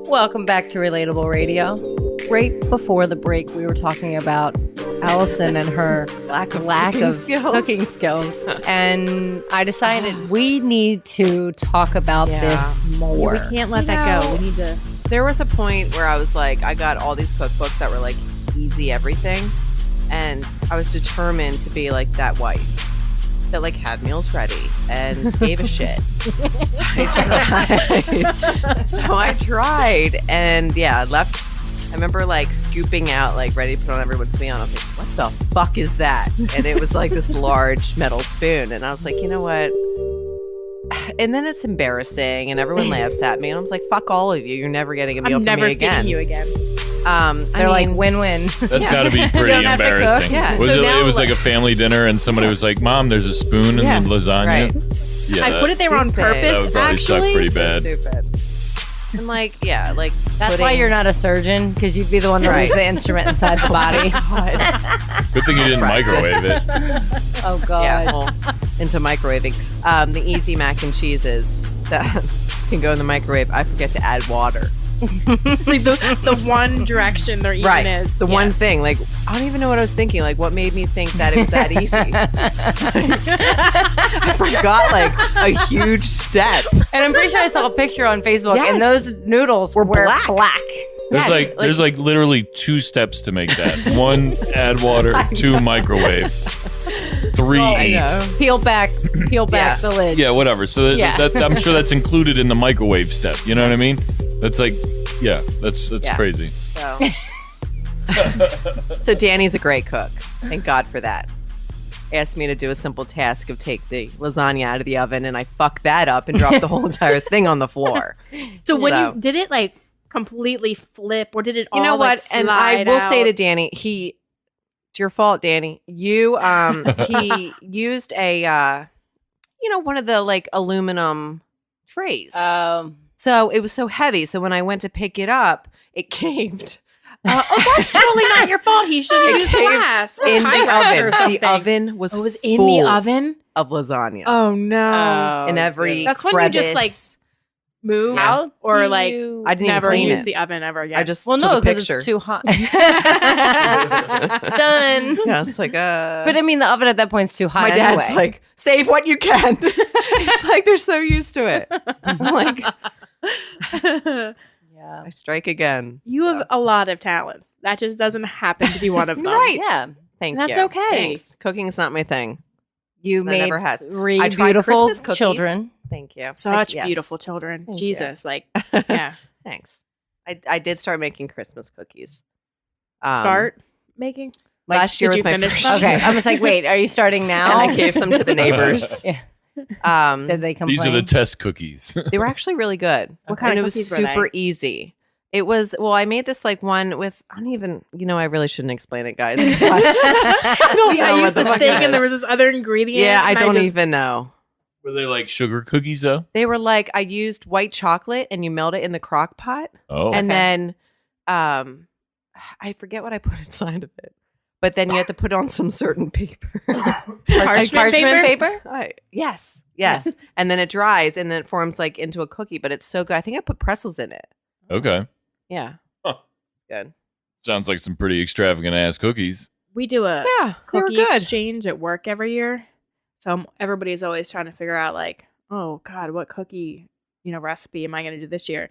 Welcome back to Relatable Radio. Right before the break, we were talking about Allison and her lack of cooking skills. And I decided we need to talk about this more. We can't let that go. We need to. There was a point where I was like, I got all these cookbooks that were like easy everything. And I was determined to be like that wife that like had meals ready and gave a shit. So I tried and left. I remember like scooping out, like ready to put on everyone's meal. And I was like, what the fuck is that? And it was like this large metal spoon. And I was like, you know what? And then it's embarrassing and everyone laughs at me. And I was like, fuck all of you. You're never getting a meal from me again. I'm never feeding you again. They're like win-win. That's got to be pretty embarrassing. Yeah. Was So now, it was like a family dinner and somebody was like, Mom, there's a spoon in the lasagna. Right. Yeah, I put it there on stupid. that purpose, would probably suck actually. pretty bad. Stupid. And like, That's why you're not a surgeon, because you'd be the one that leaves the instrument inside the body. Good thing you didn't microwave it. Oh, God. Yeah, well, into microwaving. The easy mac and cheeses that can go in the microwave. I forget to add water. Like the one direction they're eating is. The one thing. Like, I don't even know what I was thinking. Like, what made me think that it was that easy? I forgot, like, a huge step. And I'm pretty sure I saw a picture on Facebook, Yes. and those noodles were black. There's like literally 2 steps to make that. 1, add water. 2, microwave. 3, eat. Peel back the lid. Yeah, whatever. So that, I'm sure that's included in the microwave step. You know what I mean? That's like, that's crazy. So Danny's a great cook. Thank God for that. Asked me to do a simple task of take the lasagna out of the oven, and I fucked that up and dropped the whole entire thing on the floor. So when you did it, like completely flip, or did it all? You know what? Like, and I will out? say to Danny, it's your fault, Danny. You he used a one of the like aluminum trays. So it was so heavy. So when I went to pick it up, it caved. That's totally not your fault. He should have used glass or in the Pyrex or oven. something. The oven was in full the oven of lasagna. Oh no! In every That's when crevice. you just like move How or do like you- I didn't never even clean use it. the oven ever again. I just Well, took no, a because picture. it's too hot. Done. Yeah, it's like But I mean, the oven at that point is too hot. my dad's anyway. like, save what you can. It's like they're so used to it. I'm like, yeah, I strike again. You have a lot of talents. That just doesn't happen to be one of them. Right. yeah. Thank That's you. okay. Thanks. Cooking's not my thing. You That made never has. 3 I tried beautiful Christmas cookies. children. Thank you. Such Yes. beautiful children. Thank Jesus, you. like yeah. Thanks. I did start making Christmas cookies. Start making. Like, last year did was you my finish first them? Okay, year. I was like, wait, are you starting now? And I gave some to the neighbors. Yeah. Um, Did they complain? These are the test cookies. they were actually really good. What kind and of it was cookies were super they? easy. It was, well, I made this like one with, I don't even, I really shouldn't explain it, guys. I don't know I what used the this fuck thing it and there is. was this other ingredient. Yeah, I and don't just- even know. Were they like sugar cookies though? They were like, I used white chocolate and you melt it in the crock pot. Oh, And then I forget what I put inside of it. But then you have to put on some certain paper. Parchment paper? Yes. And then it dries and then it forms like into a cookie, but it's so good. I think I put pretzels in it. okay. Yeah. Huh. Good. Sounds like some pretty extravagant ass cookies. We do a Yeah, they were cookie good. exchange at work every year. So everybody's always trying to figure out like, oh God, what cookie, recipe am I going to do this year?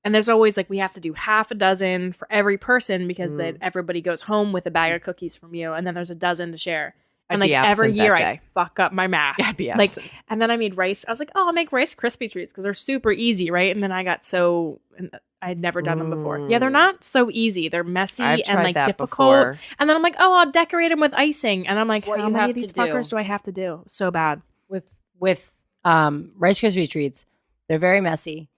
And there's always like, we have to do half a dozen for every person because then everybody goes home with a bag of cookies from you. And then there's a dozen to share. And I'd be like every absent year that I day. fuck up my math. I'd be Like, absent. and then I made rice. I was like, oh, I'll make Rice Krispie treats because they're super easy, right? And then I got I had never done them before. Yeah, they're not so easy. They're messy I've and tried like that difficult. before. And then I'm like, oh, I'll decorate them with icing. And I'm like, What how you many have of these to do- fuckers do I have to do? So bad. with Rice Krispie treats. They're very messy.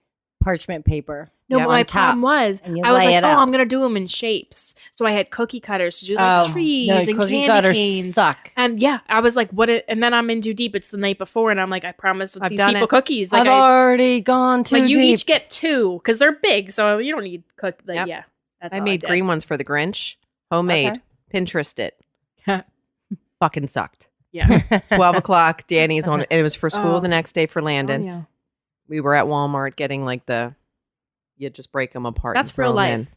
Parchment paper. No, Yeah, but my on top, problem was and you I was lay like, it oh, out. I'm gonna do them in shapes. So I had cookie cutters to do like trees no, and cookie candy cutters canes. suck. And yeah, I was like, and then I'm in too deep. It's the night before, and I'm like, I promised I've these done people it. cookies. Like I've already gone too you deep. each get 2 because they're big, so you don't need cook. Like, Yep. yeah, that's I all made did. green ones for the Grinch. Homemade. Okay. Pinterest it. Fucking sucked. Yeah. 12 o'clock. Danny's on. And it was for school Oh. the next day for Landon. Oh, yeah. We were at Walmart getting like you just break them apart. That's and throw real 'em in. life.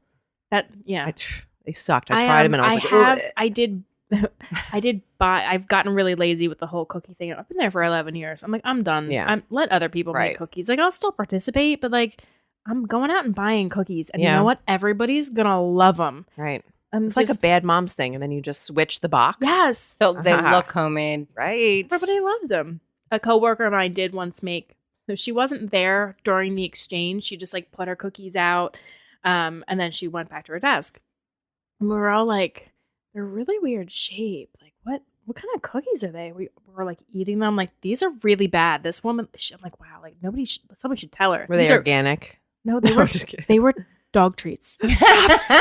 That yeah. They sucked. I tried them and I was like, "Ugh." I did I've gotten really lazy with the whole cookie thing. I've been there for 11 years. I'm like, I'm done. Yeah. Let other people make cookies. Like, I'll still participate, but like, I'm going out and buying cookies. And you know what? Everybody's going to love them. Right. It's like a bad mom's thing. And then you just switch the box. Yes. So they look homemade. Right. Everybody loves them. A coworker of mine did once make, so she wasn't there during the exchange. She just like put her cookies out. And then she went back to her desk. And we were all like, they're really weird shape. Like, what kind of cookies are they? We were like eating them. Like, these are really bad. This woman, I'm like, wow, like somebody should tell her. Were they organic? No, they were just kidding. They were dog treats.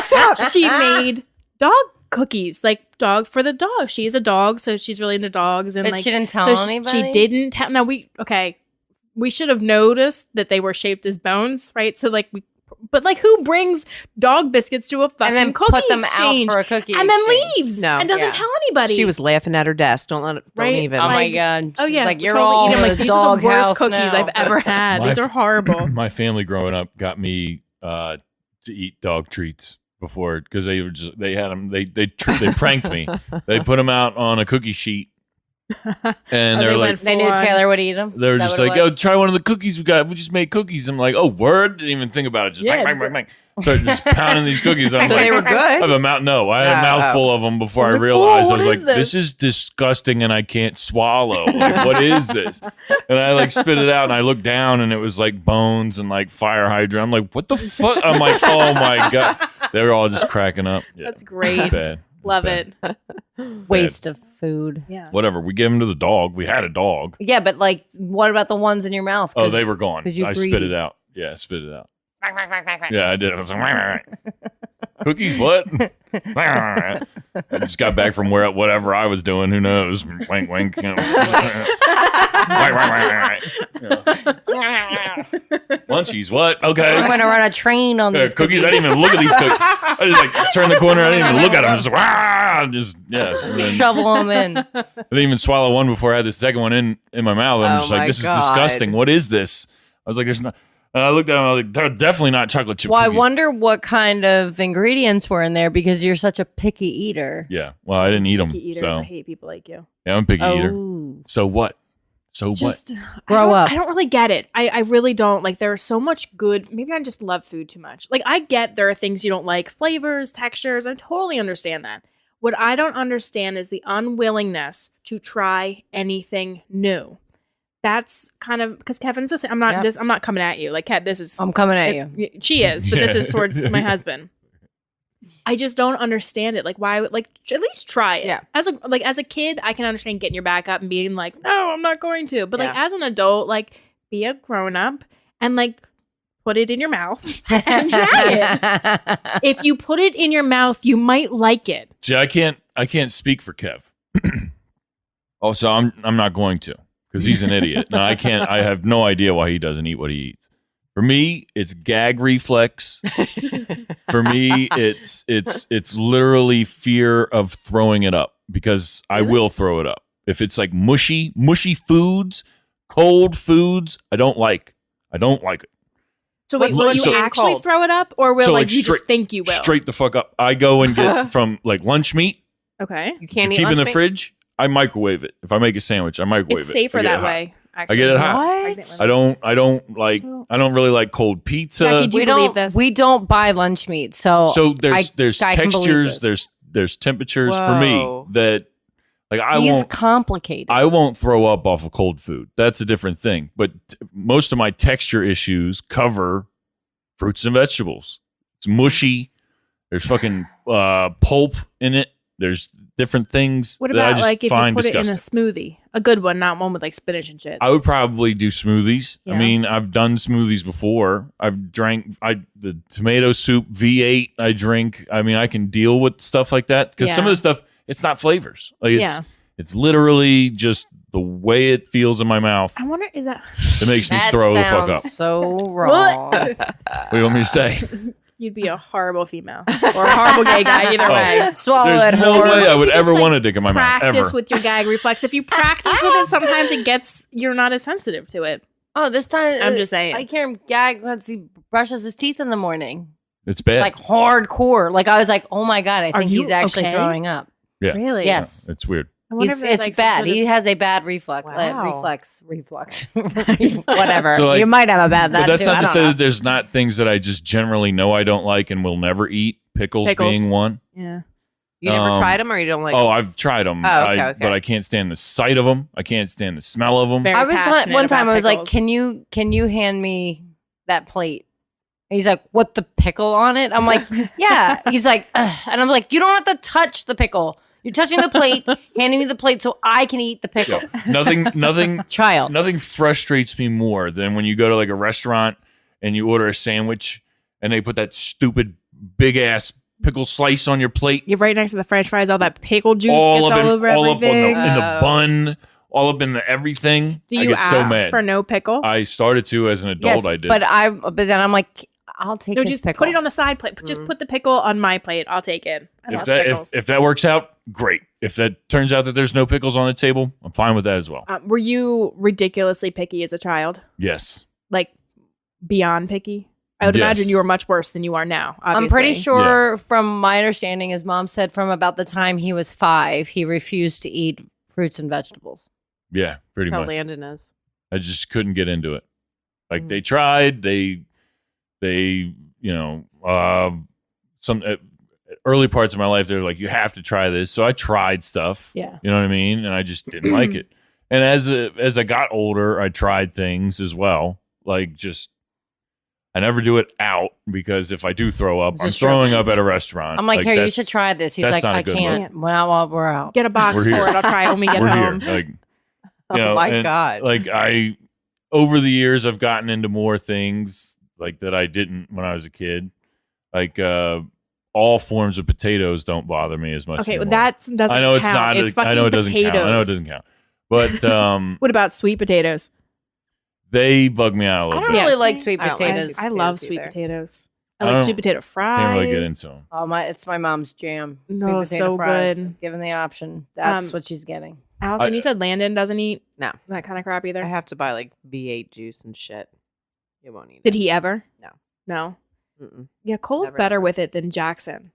Stop. She made dog cookies, like dog for the dog. She's a dog, so she's really into dogs. And But like, she didn't tell anybody? She didn't tell. No, we should have noticed that they were shaped as bones, right? So like but like, who brings dog biscuits to a fucking and then cookie put them exchange out for a cookie and then exchange. leaves No. and doesn't tell anybody? She was laughing at her desk. Don't Right? even. Oh my Like, God. Oh yeah, Like, you're totally all eating them. in Like, the these are the worst doghouse cookies now. I've ever had. These are horrible. My family growing up got me to eat dog treats before because they had them. They pranked me. They put them out on a cookie sheet, and they're like, They knew Taylor would eat them. they were just like, "Yo, try one of the cookies we got. We just made cookies." I'm like, "Oh, word!" Didn't even think about it. Just bang, bang, bang, bang. Started just pounding these cookies. And I'm So like, they were I have good. a mouth. No, I had a mouthful of them before I I was like, realized. "Oh, I was what like, is this?" "This is disgusting, and I can't swallow. Like, what is this?" And I like spit it out, and I looked down, and it was like bones and like fire hydrant. I'm like, "What the fuck?" I'm like, "Oh my God!" They were all just cracking up. Yeah, That's great. bad. Love Bad. it. Waste of food. Yeah. Whatever. We gave them to the dog. We had a dog. Yeah, but like, what about the ones in your mouth? Oh, they were gone. 'cause you I spit greedy. it out. Yeah, spit it out. Yeah, I did. I was like, cookies, what? I just got back from whatever I was doing. Who knows? Wink, wink. You know. Munchies, what? Okay. I'm going to run a train on these Cookies. I didn't even look at these cookies. I just like turn the corner. I didn't even look at them. Just Shovel them in. I didn't even swallow one before I had the second one in my mouth. I'm Oh just like, my this God. is disgusting. What is this? I was like, there's not. And I looked at them. I was like, they're definitely not chocolate chip Well, I cookies. wonder what kind of ingredients were in there because you're such a picky eater. Yeah. Well, I didn't eat them. Picky eaters. So I hate people like you. yeah, I'm a picky eater. Oh. So what? So Just Grow up. I don't really get it. I really don't. Like, there's so much good. Maybe I just love food too much. Like, I get there are things you don't like, flavors, textures. I totally understand that. What I don't understand is the unwillingness to try anything new. That's kind of because Kevin's this. I'm not coming at you. Like, Kev, this is. I'm coming at you. She is, but this Yeah. is towards my husband. I just don't understand it. Like, why? Like, at least try it. Yeah. As a kid, I can understand getting your back up and being like, no, I'm not going to. But like, Yeah. as an adult, like, be a grown up and like put it in your mouth and try it. If you put it in your mouth, you might like it. See, I can't speak for Kev. Also, I'm not going to because he's an idiot. No, I can't. I have no idea why he doesn't eat what he eats. For me, it's gag reflex. For me, it's literally fear of throwing it up because I will throw it up. If it's like mushy foods, cold foods, I don't like it. So wait, What's will mushy you and actually cold? throw it up, or will So, like like, you straight- just think you will? Straight the fuck up. I go and get from like lunch meat. Okay, You can't eat keep in lunch the meat? fridge. I microwave it. If I make a sandwich, I microwave it's it. safer I get it that hot. way. Actually, get it hot. What? I don't like. So- I don't really like cold pizza. Jackie, do you we believe don't. this? We don't buy lunch meat, so So there's I can believe textures, it. there's temperatures for Whoa. me that like he's complicated. I won't throw up off of cold food. That's a different thing. But most of my texture issues cover fruits and vegetables. It's mushy. There's fucking pulp in it. There's different things What that I about just like if you find put disgusting. it in a smoothie, a good one, not one with like spinach and shit? I would probably do smoothies. Yeah. I mean, I've done smoothies before. I've drank the tomato soup V8 I drink. I mean, I can deal with stuff like that because some of Yeah. the stuff it's not flavors. Like Yeah. it's literally just the way it feels in my mouth. I wonder, is that It makes me that throw the fuck sounds up. so wrong. What do you want me to say? you'd be a horrible female or a horrible gay guy either Oh. way. Swallow There's it no whole. way I would If you ever just, like, want a dick in my mouth. Practice Ever. with your gag reflex. If you practice with it, sometimes you're not as sensitive to it. Oh, this time I'm just saying. I hear him gag once he brushes his teeth in the morning, It's bad. like hardcore. Like I was like, oh my god, I Are think you he's actually okay? throwing up. Yeah. Really? Yes. It's weird. I wonder if there's, It's like, some bad. sort of- He has a bad reflux. Wow. Reflux. Whatever. So, like- you might have a bad that But that's too. not I to don't say know. that there's not things that I just generally know I don't like and will never eat. Pickles being one. Yeah. You never Um, tried them, or you don't like? Oh, I've tried them. Oh, okay. But I can't stand the sight of them. I can't stand the smell of them. Very I was passionate one time. about I was like, pickles. can you hand me that plate? And he's like, what, the pickle on it? I'm like, yeah. He's like, ugh. And I'm like, you don't have to touch the pickle. You're touching the plate, handing me the plate so I can eat the pickle. Yeah. Nothing Child. Nothing frustrates me more than when you go to like a restaurant and you order a sandwich and they put that stupid big ass pickle slice on your plate. You're right next to the French fries. All that pickle juice gets all over all up everything. in the bun, all up in the everything. Do I you get so ask mad. for no pickle? I started to as an adult. Yes, I did. but then I'm like, I'll take No, his just pickle. put it on the side plate. Just put the pickle on my plate. I'll take it. I love pickles. if that works out, great. If that turns out that there's no pickles on the table, I'm fine with that as well. Were you ridiculously picky as a child? Yes. Like beyond picky? I would Yes. imagine you were much worse than you are now. Obviously. I'm pretty sure, from my understanding, his mom said from about the time he was 5, he refused to eat fruits and vegetables. Yeah, pretty How much. Landon is. I just couldn't get into it. Like they tried, they some early parts of my life they were like, you have to try this. So I tried stuff. Yeah. You know what I mean? And I just didn't like it. And as I got older, I tried things as well. Like I never do it out because if I do throw up, This I'm is true. throwing up at a restaurant. I'm like, here, you that's- should try this. He's that's like, not a I good can't. Well, we're out. Get a box We're for here. it. I'll try it when we get We're home. here. Like, Oh you know, my and, god! like over the years, I've gotten into more things like that I didn't when I was a kid. Like all forms of potatoes don't bother me as much. Okay, well, anymore. that doesn't count. I know it's not. It's fucking I know it doesn't potatoes. count. I know it doesn't count. But What about sweet potatoes? they bug me out a I little don't bit. really Yes. like sweet I don't like potatoes. I love potatoes sweet either. potatoes. I I like don't- sweet potato fries. Can't really get into them. Oh my! It's my mom's jam. No, Sweet potato so fries. good. Given the option, that's Um, what she's getting. Allison, you said Landon doesn't eat No. that kind of crap either. I have to buy like V8 juice and shit. You won't eat Did it. he ever? No. No. Mm-mm. Yeah, Cole's Never, better never. with it than Jackson.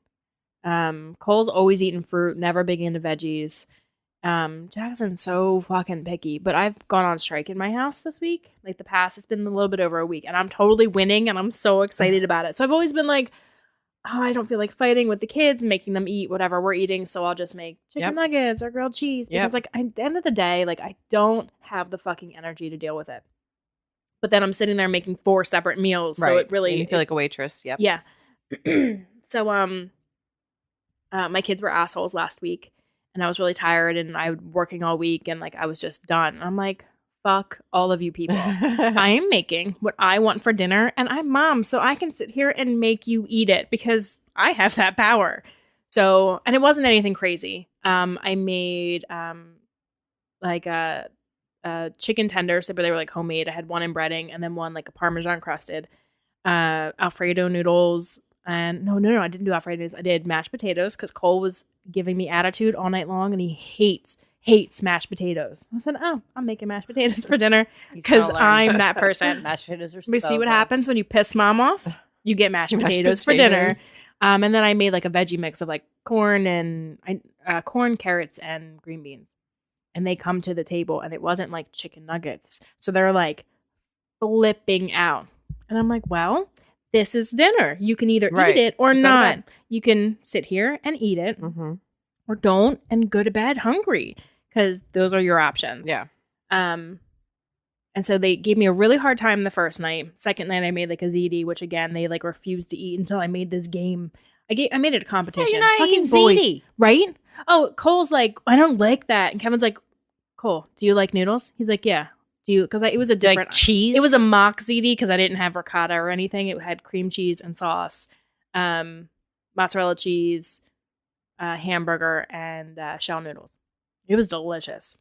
Cole's always eating fruit, never big into veggies. Jackson's so fucking picky, but I've gone on strike in my house this week. Like it's been a little bit over a week, and I'm totally winning, and I'm so excited about it. So I've always been like, oh, I don't feel like fighting with the kids, making them eat whatever we're eating, so I'll just make chicken Yep. nuggets or grilled cheese. Yep. Because like at the end of the day, like I don't have the fucking energy to deal with it. But then I'm sitting there making 4 separate meals, so it really And you feel like a waitress. Yep. yeah. So my kids were assholes last week, and I was really tired, and I was working all week, and like I was just done. I'm like, fuck all of you people. I am making what I want for dinner, and I'm mom, so I can sit here and make you eat it because I have that power. So, and it wasn't anything crazy. I made like a chicken tenders, but they were like homemade. I had one in breading and then one like a Parmesan crusted, Alfredo noodles. And no, I didn't do Alfredo noodles. I did mashed potatoes because Cole was giving me attitude all night long, and he hates mashed potatoes. I said, oh, I'm making mashed potatoes for dinner because I'm that person. Mashed potatoes are. We so see what good. happens when you piss mom off. You get mashed potatoes for dinner. And then I made like a veggie mix of like corn and corn, carrots, and green beans. And they come to the table, and it wasn't like chicken nuggets. So they're like flipping out. And I'm like, well, this is dinner. You can either Right. eat it or Go to not. bed. You can sit here and eat it Mm-hmm. or don't and go to bed hungry because those are your options. Yeah. And so they gave me a really hard time the first night. Second night I made like a ziti, which again they like refused to eat until I made this game. I made it a Yeah, competition. you're not Fucking eating boys, ziti. right? Oh, Cole's like, I don't like that, and Kevin's like, Cole, do you like noodles? He's like, yeah. Do you? Because it was a different Like cheese. It was a mock ziti because I didn't have ricotta or anything. It had cream cheese and sauce, mozzarella cheese, hamburger, and shell noodles. It was delicious.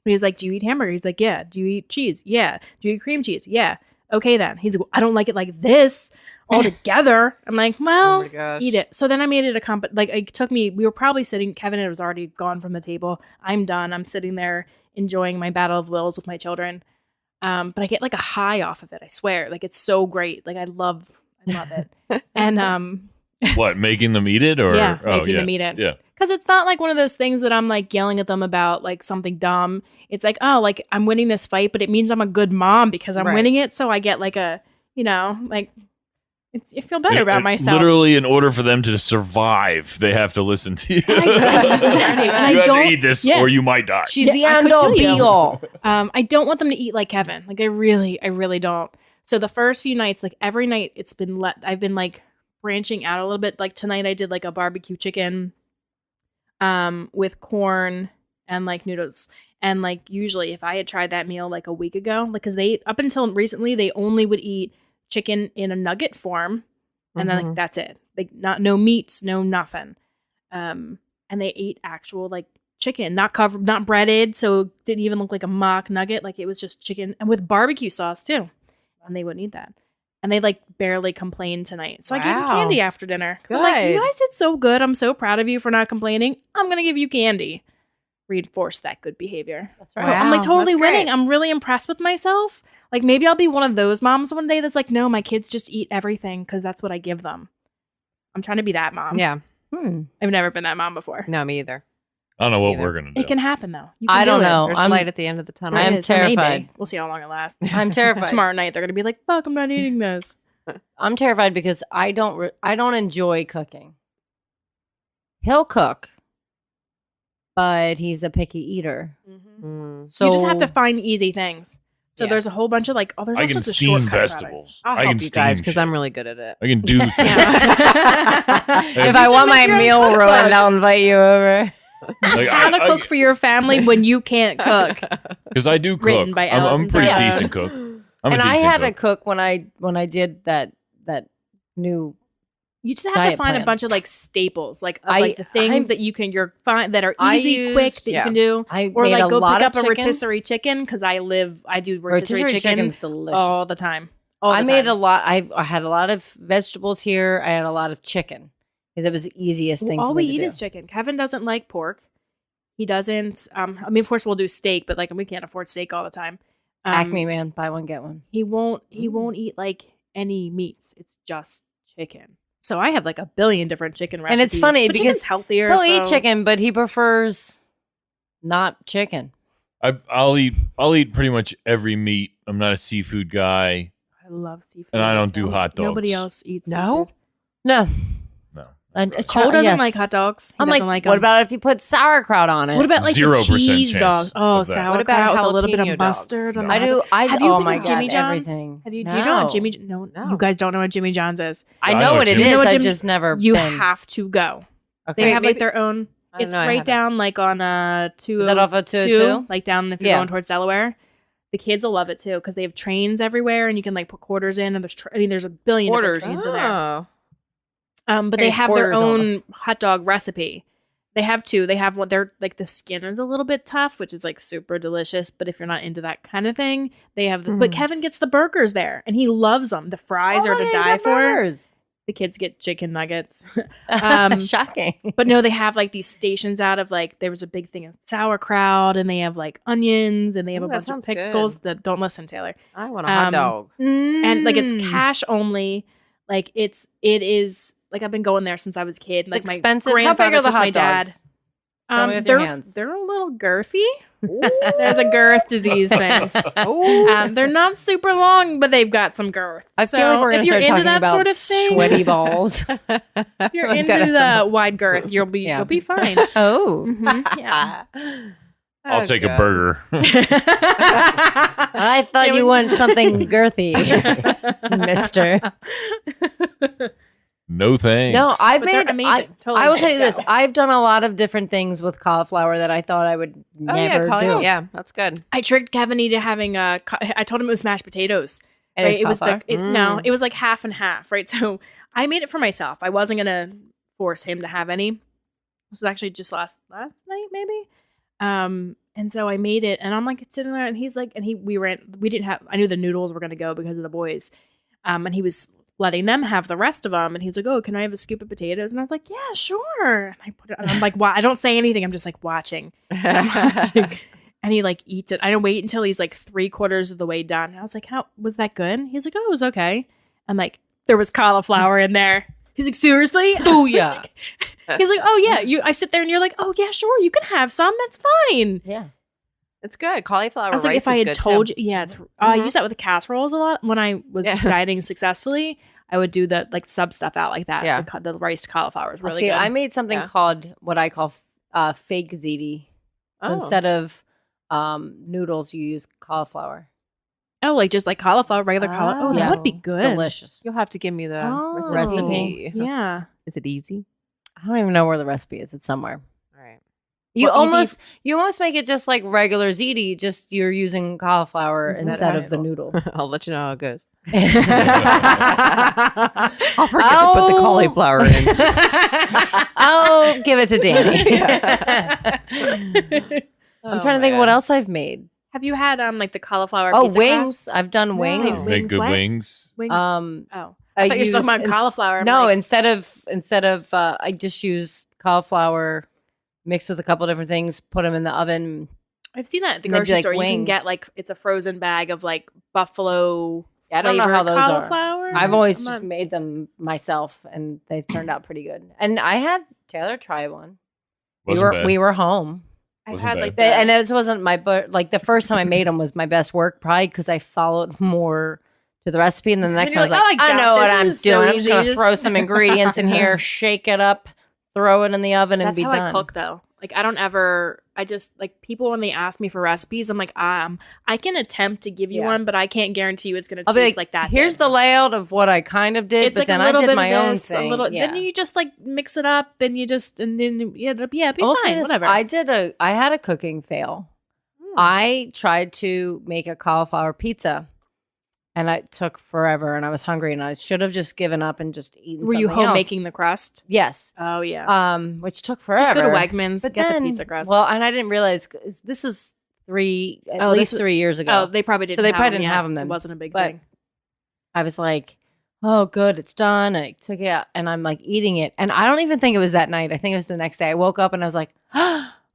But he's like, do you eat hamburger? He's like, yeah. Do you eat cheese? Yeah. Do you eat cream cheese? Yeah. Okay, then. He's like, I don't like it like this all together. I'm like, well, Oh my gosh. eat it. So then I made it a like it took me, we were probably sitting, Kevin was already gone from the table. I'm done. I'm sitting there enjoying my battle of wills with my children. But I get like a high off of it. I swear. Like it's so great. Like I love it. And What, making them eat it? Or yeah, oh, making yeah. them eat it. Yeah. Because it's not like one of those things that I'm like yelling at them about like something dumb. It's like, oh, like I'm winning this fight, but it means I'm a good mom because I'm winning it. So I get like a, like, I feel better about myself. Literally, in order for them to survive, they have to listen to you. Exactly. And You I have don't to eat this, yeah. or you might die. She's Yeah, the I could end all kill you. be all. I don't want them to eat like Kevin. Like I really don't. So the first few nights, like every night, I've been like branching out a little bit. Like tonight, I did like a barbecue chicken, with corn and like noodles. And like usually, if I had tried that meal like a week ago, like because up until recently, they only would eat chicken in a nugget form, and then like that's it. Like no meats, no nothing. And they ate actual like chicken, not covered, not breaded, so it didn't even look like a mock nugget. Like it was just chicken and with barbecue sauce too. And they wouldn't eat that. And they like barely complained tonight. So I gave them candy after dinner. I'm like, you guys did so good. I'm so proud of you for not complaining. I'm gonna give you candy. Reinforce that good behavior. That's right. So I'm like totally winning. I'm really impressed with myself. Like maybe I'll be one of those moms one day that's like, no, my kids just eat everything because that's what I give them. I'm trying to be that mom. Yeah. I've never been that mom before. No, me either. I don't know what we're gonna do. It can happen though. You I can don't do it. know. There's light at the end of the tunnel. There I'm is, so maybe. terrified. We'll see how long it lasts. I'm terrified. Tomorrow night they're gonna be like, "Fuck, I'm not eating this." I'm terrified because I don't enjoy cooking. He'll cook, but he's a picky eater. So You just have to find easy things. So Yeah. there's a whole bunch of like, there's I all can sorts of steam shortcut vegetables. I'll I can help you steam guys because shit. I'm really good at it. I can do things. if I want my meal ruined, I'll invite you over. Like, How to cook for your family when you can't cook. because I do Written cook. by I'm a Allison pretty Tyler. decent cook. I'm And a I decent had to cook. cook when I did that new. You just have Diet to find plan. a bunch of like staples, like I- the things I'm- that you can that are I easy, quick used- that you can do. I Or made like a go lot pick of up a chicken. rotisserie chicken because I do rotisserie, chicken chicken's delicious. all the time. I made a lot. I had a lot of vegetables here. I had a lot of chicken because it was the easiest thing. All for we me to eat do. is chicken. Kevin doesn't like pork. He doesn't. I mean, of course, we'll do steak, but like we can't afford steak all the time. Acme man, buy one get one. He won't eat like any meats. It's just chicken. So I have like a billion different chicken recipes. And it's funny but because chicken's healthier. He'll eat so- chicken, but he prefers not chicken. I'll eat pretty much every meat. I'm not a seafood guy. I love seafood. And I don't do hot dogs. Nobody else eats No? seafood. No, No. and Cole doesn't yes. like hot dogs. He I'm doesn't like, like what 'em. about if you put sauerkraut on it? What about like the 0% cheese chance dogs? Oh, of that. sauerkraut What about with a little bit jalapeno of dogs? mustard. on No. the I hot do. dog. I Have you oh been my to Jimmy god, John's? everything. Have you? No. Do you know what Jimmy? No, you guys don't know what Jimmy John's is. I I know know what it Jimmy- is. You know what I Jimmy- just never. You been. have to go. Okay. They have like maybe- their own. I don't It's know, I right haven't. down like on two. Is that off of 202? Like down if you're Yeah. going towards Delaware. The kids will love it too because they have trains everywhere and you can like put quarters in and there's a billion Quarters. different trains in there. Oh. But they There's have their quarters on own hot dog recipe. They have two. They have what they're like the skin is a little bit tough, which is like super delicious. But if you're not into that kind of thing, they have but Kevin gets the burgers there and he loves them. The fries are to die for. The kids get chicken nuggets. Shocking. But no, they have like these stations out of like there was a big thing of sauerkraut and they have like onions and they have Ooh, a that bunch of sounds good. pickles that don't listen, Taylor. I want a hot dog. And like it's Mm. cash only. Like it is like I've been going there since I was a kid. Like my expensive. How big grandfather are the took my hot dad. dogs? Show me with your hands. They're a little girthy. There's a girth to these things. They're not super long, but they've got some girth. I feel like we're if gonna you're start into talking that about sort of thing, sweaty balls. if you're Like into that the sounds- wide girth, you'll be fine. Oh, Mhm, yeah. I'll take a burger. I thought you want something girthy, Mister. No thanks. No, I've But they're made. amazing. Totally I will tell you this: go. I've done a lot of different things with cauliflower that I thought I would Oh yeah, never cauliflower. do. Yeah, that's good. I tricked Kevin into having I told him it was mashed potatoes. It Right? is It was cauliflower. no, it was like half and half, right? So I made it for myself. I wasn't gonna force him to have any. This was actually just last night, maybe. And so I made it, and I'm like sitting there, and he's like, and we didn't have. I knew the noodles were gonna go because of the boys, and he was letting them have the rest of them, and he's like, "Oh, can I have a scoop of potatoes?" And I was like, "Yeah, sure." And I put it, and I'm like, "Wow!" I don't say anything. I'm just like watching. And he like eats it. I don't wait until he's like 3/4 of the way done. And I was like, "How was that good?" He's like, "Oh, it was okay." I'm like, "There was cauliflower in there." He's like, seriously? Oh yeah. He's like, oh yeah. I sit there and you're like, oh yeah, sure, you can have some. That's fine. Yeah. It's good. Cauliflower I was like, rice if I is had good, told too. you, yeah, it's. I use that with the casseroles a lot when I was Yeah. dieting successfully. I would do the like sub stuff out like that. Yeah. The riced cauliflower is really See, good. I made something Yeah. called what I call fake ziti. So Oh. instead of noodles, you use cauliflower. oh, like just like cauliflower, regular cauliflower. Oh, Yeah. that would be It's good. delicious. You'll have to give me the Oh, recipe. Yeah. Is it easy? I don't even know where the recipe is. It's somewhere. All right. You Well, easy- almost make it just like regular ziti, just you're using cauliflower instead of the noodle. I'll let you know how it goes. I'll I'll forget to put the cauliflower in. I'll give it to Danny. Oh, I'm trying to think what else I've made. Have you had like the cauliflower? Oh, pizza wings. crust? I've done wings. Make Wings good what? wings. Wing- Oh, I thought you were talking about cauliflower. I'm No, like, instead of I just use cauliflower mixed with a couple different things, put them in the oven. I've seen that at the and they'd be grocery like store. You can wings. get like it's a frozen bag of like buffalo. Yeah, I don't know how flavored those cauliflower. are. I've always I'm just not- made them myself, and they turned out pretty good. And I had Taylor try one. Wasn't bad. We were home, I've Wasn't had bad. like and this wasn't like the first time I made them was my best work, probably because I followed more to the recipe. And then the next you're time I was like, like, "Oh, I I got know what this. I'm This is so doing. I'm just easy. gonna Just- throw some ingredients in here, shake it up, throw it in the oven, and That's be how done. I cook though. Like I don't ever. I just like people when they ask me for recipes. I'm like, I can attempt to give you Yeah. one, but I can't guarantee you it's gonna I'll taste be like that. Here's did. the layout of what I kind of did, It's but like then a I little did bit my of own this, thing. a little. Yeah. Then you just like mix it up, and you just and then it'll be Also, fine. this- Whatever. I had a cooking fail. I tried to make a cauliflower pizza, and it took forever, and I was hungry, and I should have just given up and just eaten. Were you something home else. making the crust? Yes. Oh yeah. Which took forever. Just go to Wegmans, But get then- the pizza crust. Well, and I didn't realize 'cause this was at this least was- 3 years ago. oh, they probably didn't. So they have probably them didn't yet. have them then. It wasn't a big But- thing. I was like, oh, good, it's done. And I took it out, and I'm like eating it, and I don't even think it was that night. I think it was the next day. I woke up and I was like,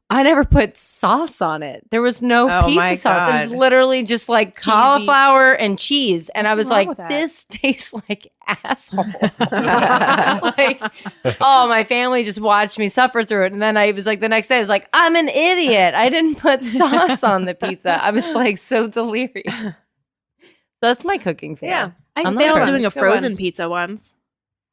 I never put sauce on it. There was no Oh, my pizza sauce. It was God. literally just like Cheesy. cauliflower and cheese. And I was wrong like, with that? this tastes like asshole. Like, oh, my family just watched me suffer through it. And then I was like, the next day, I was like, I'm an idiot. I didn't put sauce on the pizza. I was like so delirious. So that's my cooking fail. Yeah. I I'm not failed proud. doing a It's a good frozen one. pizza once.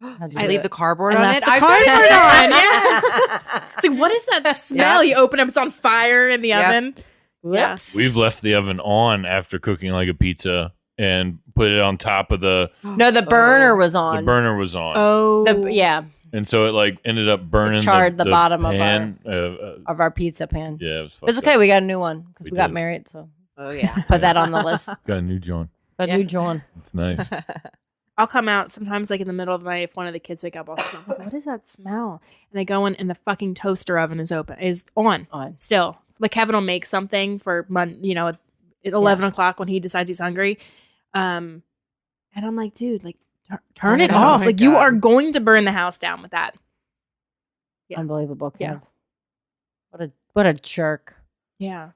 How'd you I do leave it? the cardboard I on left it. the I've cardboard done it. on, yes. It's like, what is that smell? You open up, it's on fire in the Yep. oven. Yeah. Whoops. We've left the oven on after cooking like a pizza and put it on top of the No, the burner was on. burner was on. Oh, Yeah, And so it like ended up burning charred the bottom of pan. of our pizza pan. Yeah, it was It's fucked okay. up. We got a new one because We we got did. married. So Oh yeah. put that on the list. Got a new John. A Yeah. new John. It's nice. I'll come out sometimes like in the middle of the night if one of the kids wake up. I'll smell. Like, what is that smell? And I go in, and the fucking toaster oven is on On. still. Like Kevin will make something for at 11 o'clock when he decides he's hungry. And I'm like, dude, like turn it Oh off. my Like you God. are going to burn the house down with that. Yeah. Unbelievable. Kev. Yeah. What a jerk. Yeah.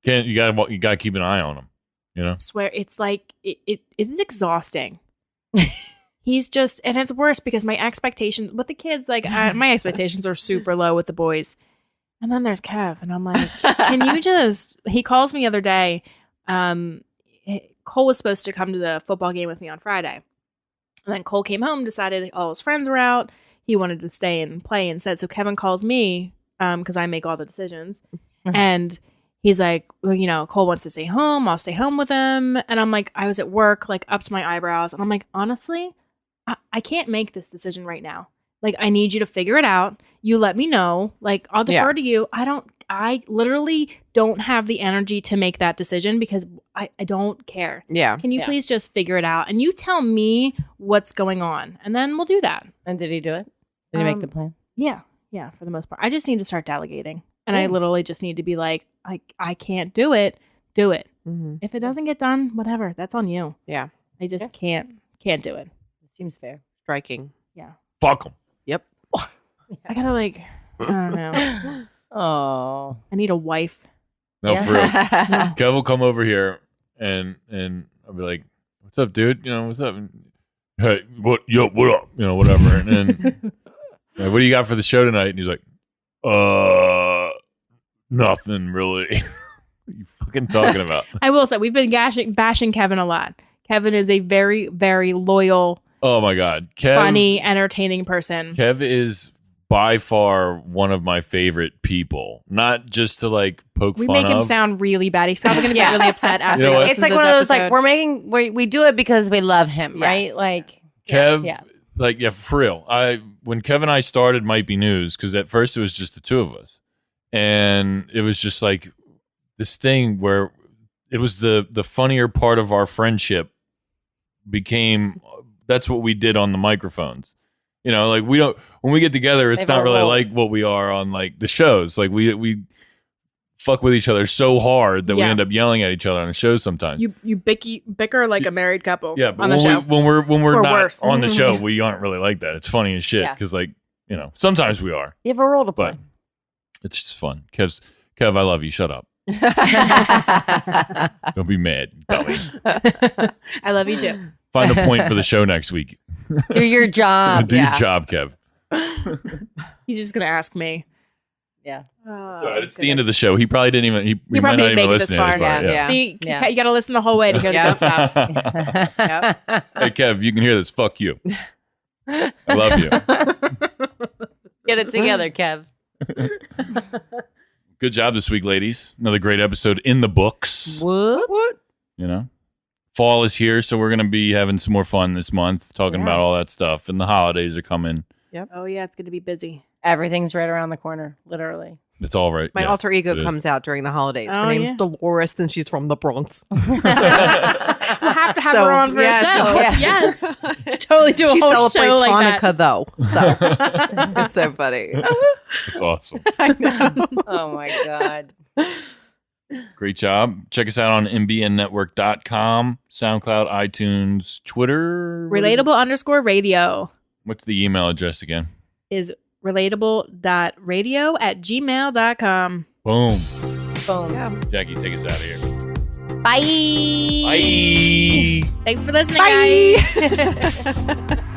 You gotta keep an eye on him. You know. I swear it's like it is exhausting. He's just, and it's worse because my expectations with the kids, like my expectations are super low with the boys. And then there's Kev, and I'm like, can you just, he calls me the other day. Cole was supposed to come to the football game with me on Friday. And then Cole came home, decided all his friends were out. He wanted to stay and play instead. So Kevin calls me because I make all the decisions. And he's like, well, Cole wants to stay home. I'll stay home with him. And I'm like, I was at work, like up to my eyebrows. And I'm like, honestly, I can't make this decision right now. Like, I need you to figure it out. You let me know. Like, I'll defer to you. I literally don't have the energy to make that decision because I don't care. Yeah. Can you please just figure it out? And you tell me what's going on. And then we'll do that. And did he do it? Did he make the Um, plan? Yeah. Yeah, for the most part. I just need to start delegating. And I literally just need to be like, I can't do it. Do it. Mm-hmm. If it doesn't get done, whatever. That's on you. Yeah. I just can't do it. It seems fair. Striking. Fuck him. Yep. I gotta I don't know. Oh. I need a wife. No, Yeah. for real. Kev will come over here and I'll be like, "What's up, dude? What's up?" And hey, what up? You know, whatever. And then, like, what do you got for the show tonight? And he's like, nothing really. What are you fucking talking about? I will say we've been bashing Kevin a lot. Kevin is a very, very loyal, Oh my God. funny, entertaining person. Kev is by far one of my favorite people. Not just to like poke We fun make him of. sound really bad. He's probably going to Yeah. be really upset after. You know he what? It's listens like to one of this those episode. like we do it because we love him, right? Yes. Like Kev, yeah. like, yeah, for real. When Kev and I started Might Be News, because at first it was just the two of us. And it was just like this thing where it was the funnier part of our friendship became, that's what we did on the microphones. You know, like when we get together, it's They've not really evolved. like what we are on like the shows. Like we fuck with each other so hard that we Yeah. end up yelling at each other on the show sometimes. You bicker like a married couple Yeah, but on the when, show. when we're Or not worse. on the show, we aren't really like that. It's funny as shit Yeah. because, like, you know, sometimes we are, You have a role to play. but it's just fun. Kev, I love you. Shut up. Don't be mad, dummy. I love you too. Find a point for the show next week. Do your job. Do yeah. your job, Kev. He's just going to ask me. Yeah. So it's the end of the show. He probably didn't even. He might probably not didn't even make it this listen to this far. part. Yeah. See, Yeah. you got to listen the whole way to hear the Yeah. good stuff. Hey, Kev, you can hear this. Fuck you. I love you. Get it together, Kev. Good job this week, ladies. Another great episode in the books. What? You know, fall is here, so we're gonna be having some more fun this month, talking Yeah. about all that stuff. And the holidays are coming. Oh, yeah, it's going to be busy. Everything's right around the corner, literally. It's all right. My Yeah, alter ego it is. comes out during the holidays. Oh, Her name's yeah. Dolores, and she's from the Bronx. We'll have to have So, her on for yeah, a show. so- Yes. Totally do a She whole celebrates show like Hanukkah, that. though. So it's so funny. It's awesome. I know. Oh my God. Great job. Check us out on mbnnetwork.com, SoundCloud, iTunes, Twitter. Relatable_radio What's the email address again? is relatable.radio@gmail.com. Boom. Boom. Yeah. Jackie, take us out of here. Bye. Bye. Thanks for listening, guys. Bye.